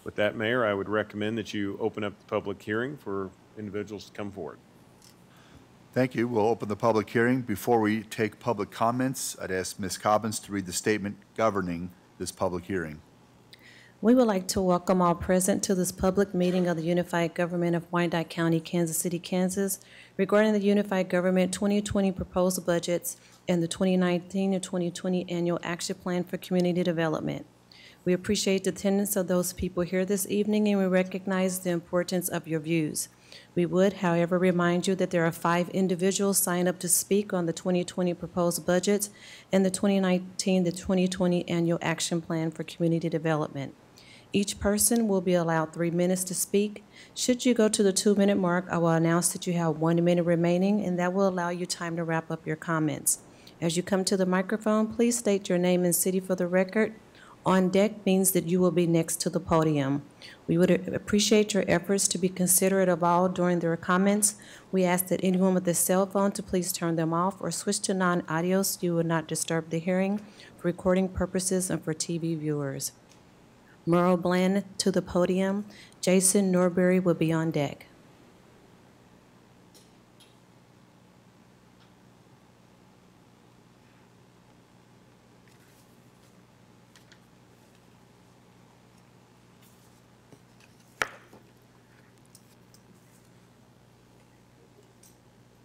Speaker 10: With that, Mayor, I would recommend that you open up the public hearing for individuals to come forward.
Speaker 2: Thank you. We'll open the public hearing. Before we take public comments, I'd ask Ms. Cobbins to read the statement governing this public hearing.
Speaker 3: We would like to welcome all present to this public meeting of the Unified Government of Wyandotte County, Kansas City, Kansas, regarding the Unified Government 2020 proposed budgets and the 2019 and 2020 Annual Action Plan for Community Development. We appreciate the attendance of those people here this evening, and we recognize the importance of your views. We would, however, remind you that there are 5 individuals signed up to speak on the 2020 proposed budgets and the 2019 to 2020 Annual Action Plan for Community Development. Each person will be allowed 3 minutes to speak. Should you go to the 2-minute mark, I will announce that you have 1 minute remaining, and that will allow you time to wrap up your comments. As you come to the microphone, please state your name and city for the record. On deck means that you will be next to the podium. We would appreciate your efforts to be considerate of all during their comments. We ask that anyone with a cell phone to please turn them off or switch to non-audio so you will not disturb the hearing for recording purposes and for TV viewers. Merle Bland to the podium. Jason Norbury will be on deck.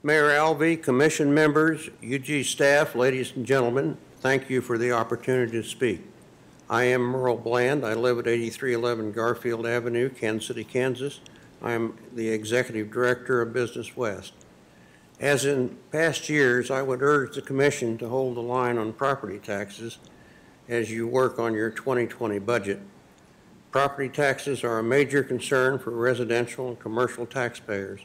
Speaker 16: Mayor Alvey, commission members, UG staff, ladies and gentlemen, thank you for the opportunity to speak. I am Merle Bland. I live at 8311 Garfield Avenue, Kansas City, Kansas. I am the Executive Director of Business West. As in past years, I would urge the commission to hold the line on property taxes as you work on your 2020 budget. Property taxes are a major concern for residential and commercial taxpayers.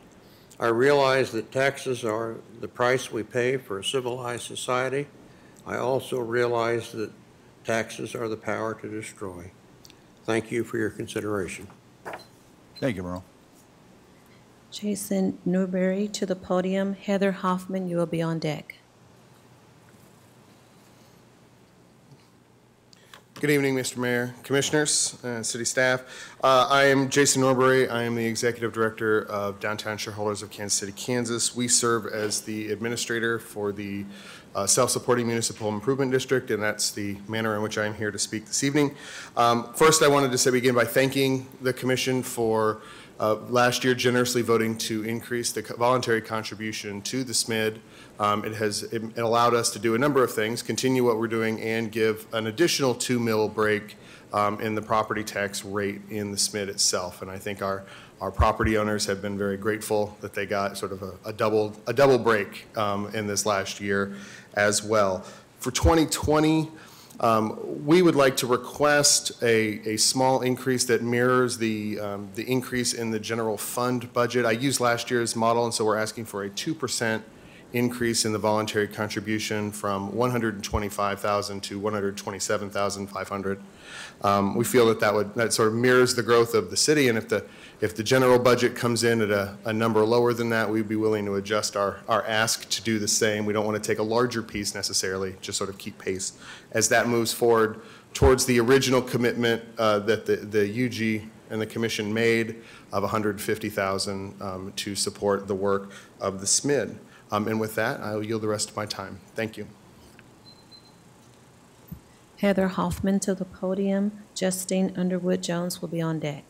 Speaker 16: I realize that taxes are the price we pay for a civilized society. I also realize that taxes are the power to destroy. Thank you for your consideration.
Speaker 2: Thank you, Merle.
Speaker 3: Jason Newberry to the podium. Heather Hoffman, you will be on deck.
Speaker 17: Good evening, Mr. Mayor, Commissioners, City staff. I am Jason Norbury. I am the Executive Director of Downtown Shareholders of Kansas City, Kansas. We serve as the administrator for the Self-Supporting Municipal Improvement District, and that's the manner in which I am here to speak this evening. First, I wanted to begin by thanking the Commission for last year generously voting to increase the voluntary contribution to the SMID. It allowed us to do a number of things, continue what we're doing, and give an additional 2 mil break in the property tax rate in the SMID itself. And I think our property owners have been very grateful that they got sort of a double break in this last year as well. For 2020, we would like to request a small increase that mirrors the increase in the general fund budget. I used last year's model, and so we're asking for a 2% increase in the voluntary contribution from $125,000 to $127,500. We feel that sort of mirrors the growth of the city, and if the general budget comes in at a number lower than that, we'd be willing to adjust our ask to do the same. We don't want to take a larger piece necessarily, just sort of keep pace as that moves forward towards the original commitment that the UG and the commission made of $150,000 to support the work of the SMID. And with that, I'll yield the rest of my time. Thank you.
Speaker 3: Heather Hoffman to the podium. Justine Underwood Jones will be on deck.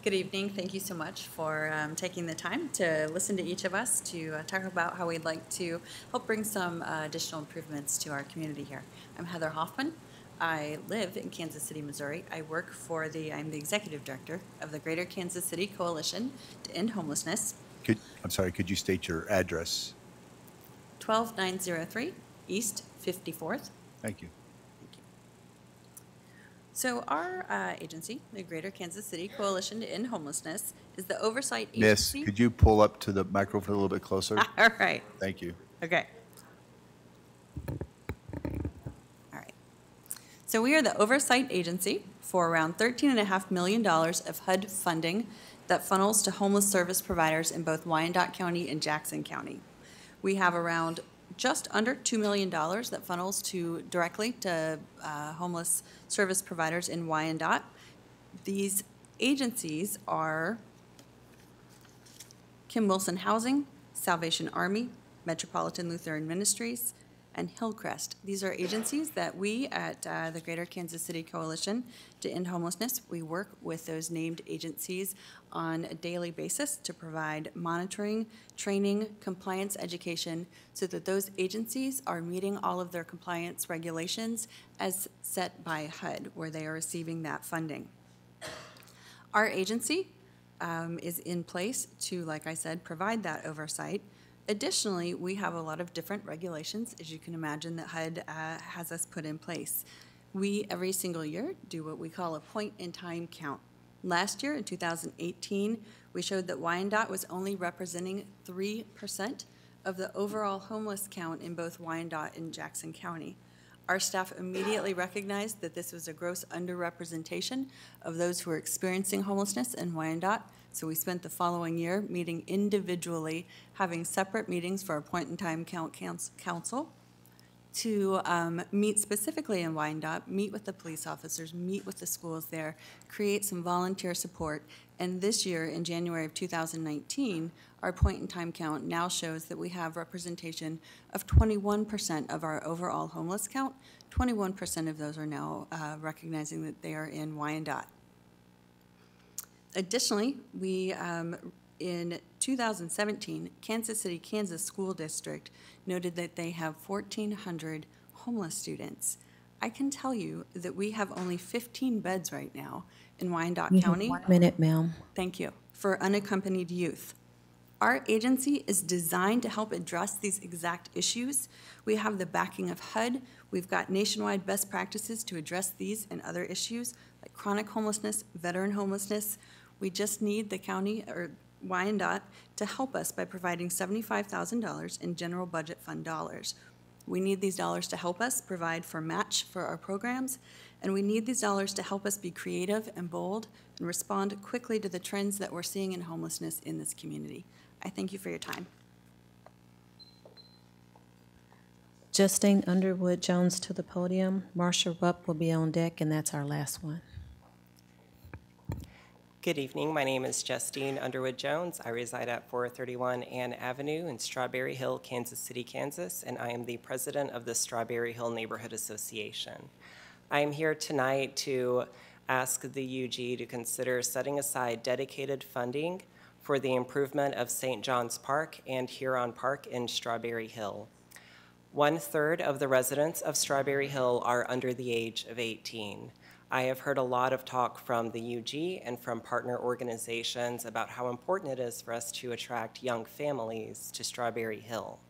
Speaker 18: Good evening. Thank you so much for taking the time to listen to each of us to talk about how we'd like to help bring some additional improvements to our community here. I'm Heather Hoffman. I live in Kansas City, Missouri. I work for I'm the Executive Director of the Greater Kansas City Coalition to End Homelessness.
Speaker 2: I'm sorry, could you state your address?
Speaker 18: 12903 East 54th.
Speaker 2: Thank you.
Speaker 18: So our agency, the Greater Kansas City Coalition to End Homelessness, is the oversight
Speaker 2: Miss,
Speaker 18: agency.
Speaker 2: could you pull up to the microphone a little bit closer?
Speaker 18: All right.
Speaker 2: Thank you.
Speaker 18: Okay. All right. So we are the oversight agency for around $13.5 million of HUD funding that funnels to homeless service providers in both Wyandotte County and Jackson County. We have around just under $2 million that funnels directly to homeless service providers in Wyandotte. These agencies are Kim Wilson Housing, Salvation Army, Metropolitan Lutheran Ministries, and Hillcrest. These are agencies that we at the Greater Kansas City Coalition to End Homelessness, we work with those named agencies on a daily basis to provide monitoring, training, compliance education so that those agencies are meeting all of their compliance regulations as set by HUD, where they are receiving that funding. Our agency is in place to, like I said, provide that oversight. Additionally, we have a lot of different regulations, as you can imagine, that HUD has us put in place. We, every single year, do what we call a point-in-time count. Last year, in 2018, we showed that Wyandotte was only representing 3% of the overall homeless count in both Wyandotte and Jackson County. Our staff immediately recognized that this was a gross underrepresentation of those who are experiencing homelessness in Wyandotte, so we spent the following year meeting individually, having separate meetings for our point-in-time council to meet specifically in Wyandotte, meet with the police officers, meet with the schools there, create some volunteer support. And this year, in January of 2019, our point-in-time count now shows that we have representation of 21% of our overall homeless count. 21% of those are now recognizing that they are in Wyandotte. Additionally, we in 2017, Kansas City, Kansas School District noted that they have 1,400 homeless students. I can tell you that we have only 15 beds right now in Wyandotte County.
Speaker 3: 1 minute, ma'am.
Speaker 18: Thank you. For unaccompanied youth. Our agency is designed to help address these exact issues. We have the backing of HUD. We've got nationwide best practices to address these and other issues like chronic homelessness, veteran homelessness. We just need the county or Wyandotte to help us by providing $75,000 in general budget fund dollars. We need these dollars to help us provide for match for our programs, and we need these dollars to help us be creative and bold and respond quickly to the trends that we're seeing in homelessness in this community. I thank you for your time.
Speaker 3: Justine Underwood Jones to the podium. Marsha Rupp will be on deck, and that's our last one.
Speaker 19: Good evening. My name is Justine Underwood Jones. I reside at 431 Ann Avenue in Strawberry Hill, Kansas City, Kansas, and I am the president of the Strawberry Hill Neighborhood Association. I am here tonight to ask the UG to consider setting aside dedicated funding for the improvement of St. John's Park and Huron Park in Strawberry Hill. 1/3 of the residents of Strawberry Hill are under the age of 18. I have heard a lot of talk from the UG and from partner organizations about how important it is for us to attract young families to Strawberry Hill.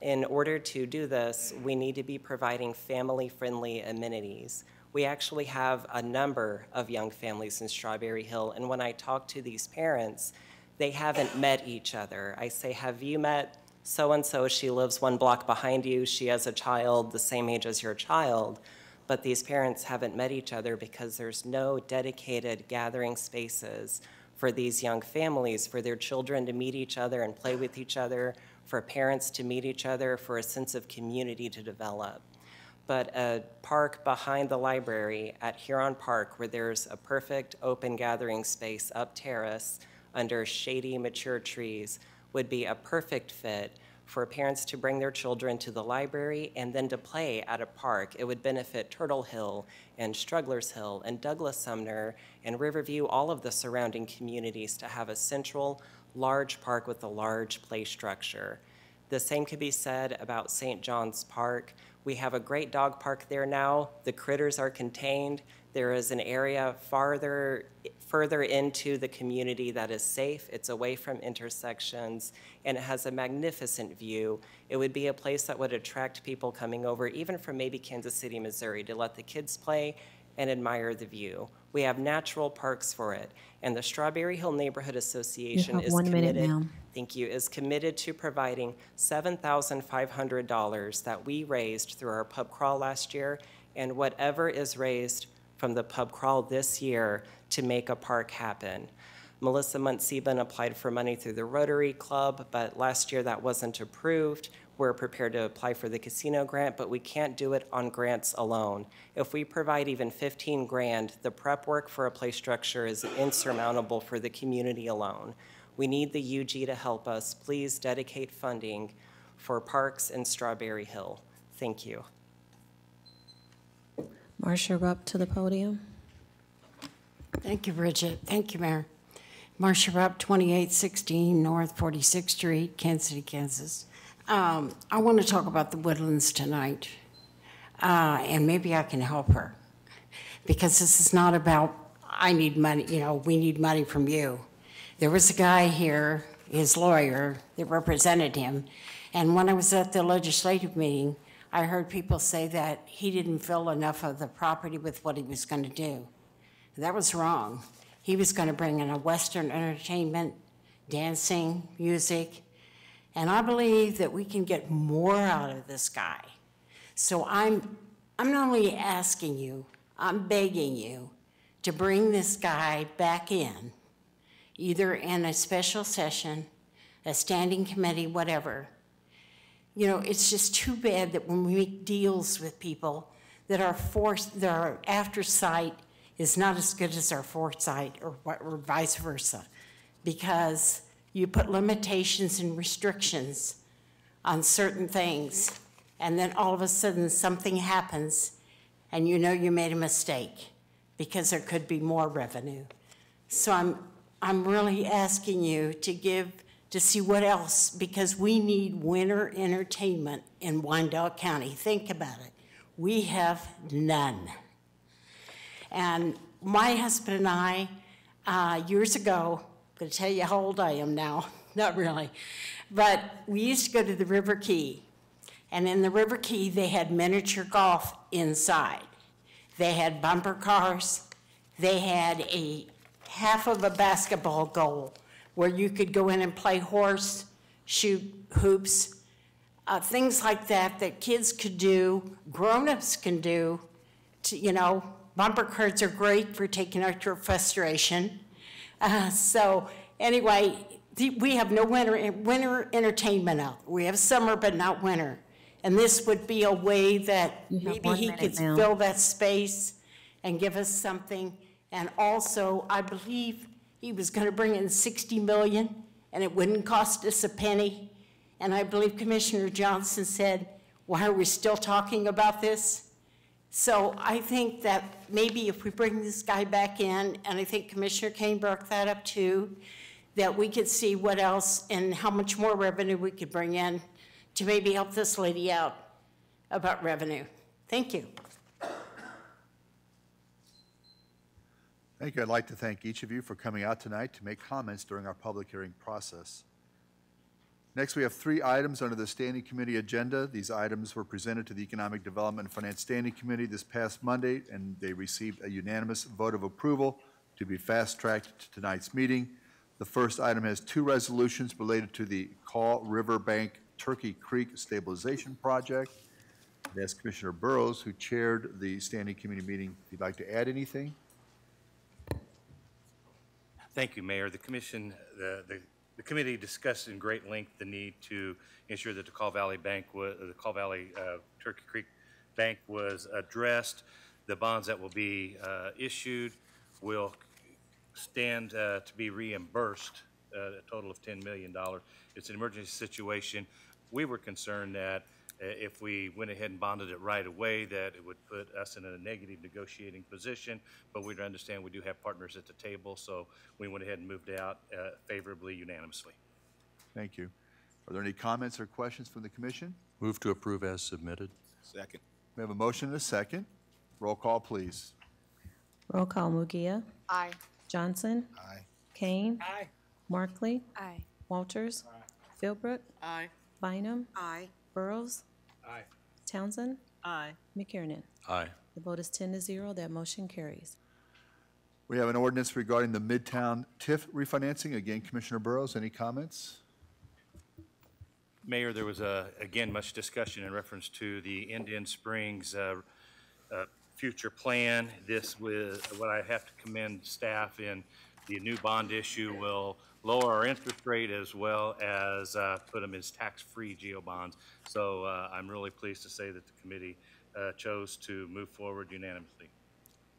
Speaker 19: In order to do this, we need to be providing family-friendly amenities. We actually have a number of young families in Strawberry Hill, and when I talk to these parents, they haven't met each other. I say, have you met so-and-so? She lives 1 block behind you. She has a child the same age as your child. But these parents haven't met each other because there's no dedicated gathering spaces for these young families, for their children to meet each other and play with each other, for parents to meet each other, for a sense of community to develop. But a park behind the library at Huron Park, where there's a perfect open gathering space up terrace under shady, mature trees, would be a perfect fit for parents to bring their children to the library and then to play at a park. It would benefit Turtle Hill and Strugglers Hill and Douglas Sumner and Riverview, all of the surrounding communities, to have a central, large park with a large play structure. The same could be said about St. John's Park. We have a great dog park there now. The critters are contained. There is an area further into the community that is safe. It's away from intersections, and it has a magnificent view. It would be a place that would attract people coming over, even from maybe Kansas City, Missouri, to let the kids play and admire the view. We have natural parks for it, and the Strawberry Hill Neighborhood Association is committed. Thank you. Is committed to providing $7,500 that we raised through our pub crawl last year, and whatever is raised from the pub crawl this year to make a park happen. Melissa Muntsieben applied for money through the Rotary Club, but last year that wasn't approved. We're prepared to apply for the casino grant, but we can't do it on grants alone. If we provide even 15 grand, the prep work for a play structure is insurmountable for the community alone. We need the UG to help us. Please dedicate funding for parks in Strawberry Hill. Thank you.
Speaker 3: Marsha Rupp to the podium.
Speaker 20: Thank you, Bridget. Thank you, Mayor. Marsha Rupp, 2816 North 46th Street, Kansas City, Kansas. I want to talk about the Woodlands tonight, and maybe I can help her, because this is not about I need money, we need money from you. There was a guy here, his lawyer, that represented him, and when I was at the legislative meeting, I heard people say that he didn't fill enough of the property with what he was going to do. That was wrong. He was going to bring in a Western entertainment, dancing, music, And I believe that we can get more out of this guy. So I'm not only asking you, I'm begging you to bring this guy back in, either in a special session, a standing committee, whatever. You know, it's just too bad that when we make deals with people that our aftersight is not as good as our foresight, or vice versa, because you put limitations and restrictions on certain things, and then all of a sudden something happens and you know you made a mistake because there could be more revenue. So I'm really asking you to see what else, because we need winter entertainment in Wyandotte County. Think about it. We have none. And my husband and I, years ago, I'm going to tell you how old I am now, not really, but we used to go to the River Key. And in the River Key, they had miniature golf inside. They had bumper cars. They had a half of a basketball goal where you could go in and play horse, shoot hoops, things like that that kids could do, grown-ups can do. You know, bumper cars are great for taking out your frustration. So anyway, we have no winter entertainment out. We have summer, but not winter. And this would be a way that maybe he could fill that space and give us something. And also, I believe he was going to bring in $60 million, and it wouldn't cost us a penny. And I believe Commissioner Johnson said, why are we still talking about this? So I think that maybe if we bring this guy back in, and I think Commissioner Kane brought that up too, that we could see what else and how much more revenue we could bring in to maybe help this lady out about revenue. Thank you.
Speaker 2: Thank you. I'd like to thank each of you for coming out tonight to make comments during our public hearing process. Next, we have 3 items under the Standing Committee agenda. These items were presented to the Economic Development and Finance Standing Committee this past Monday, and they received a unanimous vote of approval to be fast-tracked to tonight's meeting. The first item has 2 resolutions related to the Kaw River Bank Turkey Creek Stabilization Project. I ask Commissioner Burrows, who chaired the Standing Committee meeting, if you'd like to add anything.
Speaker 21: Thank you, Mayor. The commission, the committee discussed in great length the need to ensure that the Kaw Valley Turkey Creek Bank was addressed. The bonds that will be issued will stand to be reimbursed, a total of $10 million. It's an emergency situation. We were concerned that if we went ahead and bonded it right away, that it would put us in a negative negotiating position, but we understand we do have partners at the table, so we went ahead and moved out favorably, unanimously.
Speaker 2: Thank you. Are there any comments or questions from the commission?
Speaker 14: Move to approve as submitted.
Speaker 2: Second. We have a motion and a second. Roll call, please.
Speaker 3: Roll call, Mugia.
Speaker 9: Aye.
Speaker 3: Johnson.
Speaker 2: Aye.
Speaker 3: Kane.
Speaker 13: Aye.
Speaker 3: Markley.
Speaker 9: Aye.
Speaker 3: Walters. Philbrook.
Speaker 13: Aye.
Speaker 3: Bynum.
Speaker 9: Aye.
Speaker 3: Burrows.
Speaker 6: Aye.
Speaker 3: Townsend.
Speaker 13: Aye.
Speaker 3: McKiernan.
Speaker 14: Aye.
Speaker 3: The vote is 10-0. That motion carries.
Speaker 2: We have an ordinance regarding the Midtown TIF refinancing. Again, Commissioner Burrows, any comments?
Speaker 21: Mayor, there was, again, much discussion in reference to the Indian Springs future plan. This was what I have to commend staff in. The new bond issue will lower our interest rate as well as put them as tax-free GO bonds. So I'm really pleased to say that the committee chose to move forward unanimously.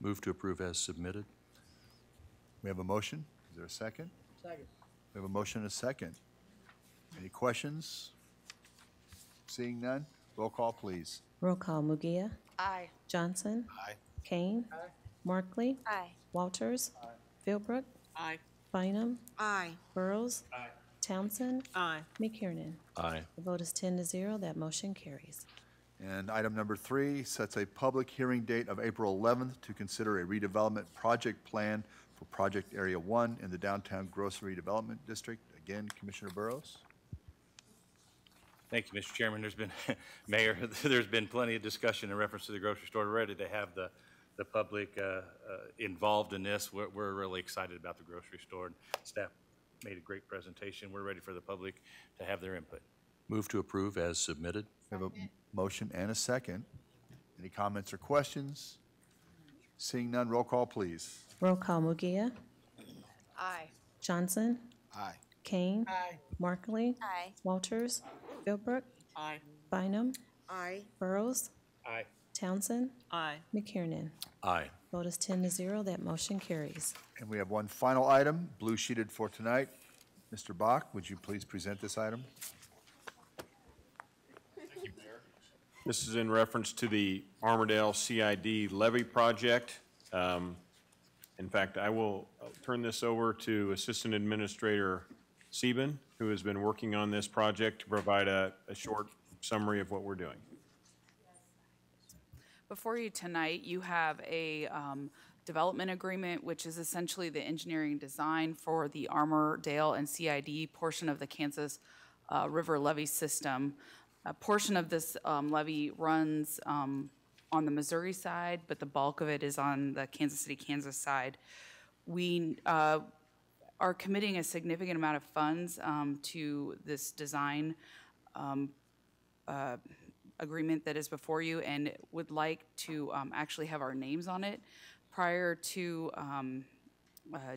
Speaker 14: Move to approve as submitted.
Speaker 2: We have a motion. Is there a second?
Speaker 13: Second.
Speaker 2: We have a motion and a second. Any questions? Seeing none, roll call, please.
Speaker 3: Roll call, Mugia.
Speaker 9: Aye.
Speaker 3: Johnson.
Speaker 2: Aye.
Speaker 3: Kane.
Speaker 13: Aye.
Speaker 3: Markley.
Speaker 9: Aye.
Speaker 3: Walters. Philbrook.
Speaker 13: Aye.
Speaker 3: Bynum.
Speaker 9: Aye.
Speaker 3: Burrows.
Speaker 6: Aye.
Speaker 3: Townsend.
Speaker 13: Aye.
Speaker 3: McKiernan.
Speaker 14: Aye.
Speaker 3: The vote is 10-0. That motion carries.
Speaker 2: And item number 3 sets a public hearing date of April 11th to consider a redevelopment project plan for Project Area 1 in the Downtown Grocery Development District. Again, Commissioner Burrows.
Speaker 21: Thank you, Mr. Chairman. There's been, Mayor, there's been plenty of discussion in reference to the grocery store. We're ready to have the public involved in this. We're really excited about the grocery store. Staff made a great presentation. We're ready for the public to have their input.
Speaker 14: Move to approve as submitted.
Speaker 2: We have a motion and a second. Any comments or questions? Seeing none, roll call, please.
Speaker 3: Roll call, Mugia.
Speaker 13: Aye.
Speaker 3: Johnson.
Speaker 2: Aye.
Speaker 3: Kane.
Speaker 13: Aye.
Speaker 3: Markley.
Speaker 13: Aye.
Speaker 3: Walters. Philbrook.
Speaker 13: Aye.
Speaker 3: Bynum.
Speaker 13: Aye.
Speaker 3: Burrows.
Speaker 21: Aye.
Speaker 3: Townsend.
Speaker 13: Aye.
Speaker 3: McKiernan.
Speaker 14: Aye.
Speaker 3: Vote is 10-0, that motion carries.
Speaker 2: And we have one final item, blue sheeted for tonight. Mr. Bach, would you please present this item?
Speaker 10: This is in reference to the Armourdale CID levy project. In fact, I'll turn this over to Assistant Administrator Sieben, who has been working on this project, to provide a short summary of what we're doing.
Speaker 1: Before you tonight, you have a development agreement, which is essentially the engineering design for the Armourdale and CID portion of the Kansas River levee system. A portion of this levee runs on the Missouri side, but the bulk of it is on the Kansas City, Kansas side. We are committing a significant amount of funds to this design agreement that is before you, and would like to actually have our names on it. Prior to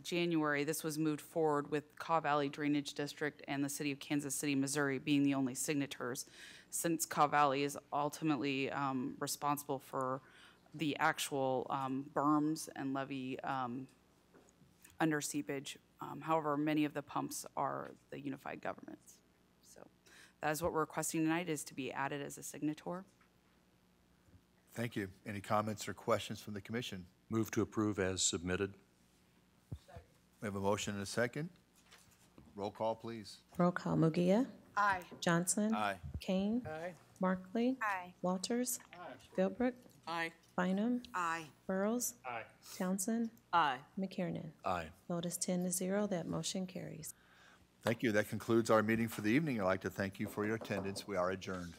Speaker 1: January, this was moved forward with Kaw Valley Drainage District and the City of Kansas City, Missouri being the only signatories, since Kaw Valley is ultimately responsible for the actual berms and levee under seepage. However, many of the pumps are the unified governments. So that is what we're requesting tonight, is to be added as a signator.
Speaker 2: Thank you. Any comments or questions from the commission?
Speaker 14: Move to approve as submitted.
Speaker 2: We have a motion and a second. Roll call, please.
Speaker 3: Roll call, Mugia.
Speaker 13: Aye.
Speaker 3: Johnson.
Speaker 2: Aye.
Speaker 3: Kane.
Speaker 13: Aye.
Speaker 3: Markley.
Speaker 13: Aye.
Speaker 3: Walters. Philbrook.
Speaker 13: Aye.
Speaker 3: Bynum.
Speaker 13: Aye.
Speaker 3: Burrows.
Speaker 21: Aye.
Speaker 3: Townsend.
Speaker 13: Aye.
Speaker 3: McKiernan.
Speaker 14: Aye.
Speaker 3: Vote is 10-0, that motion carries.
Speaker 2: Thank you. That concludes our meeting for the evening. I'd like to thank you for your attendance. We are adjourned.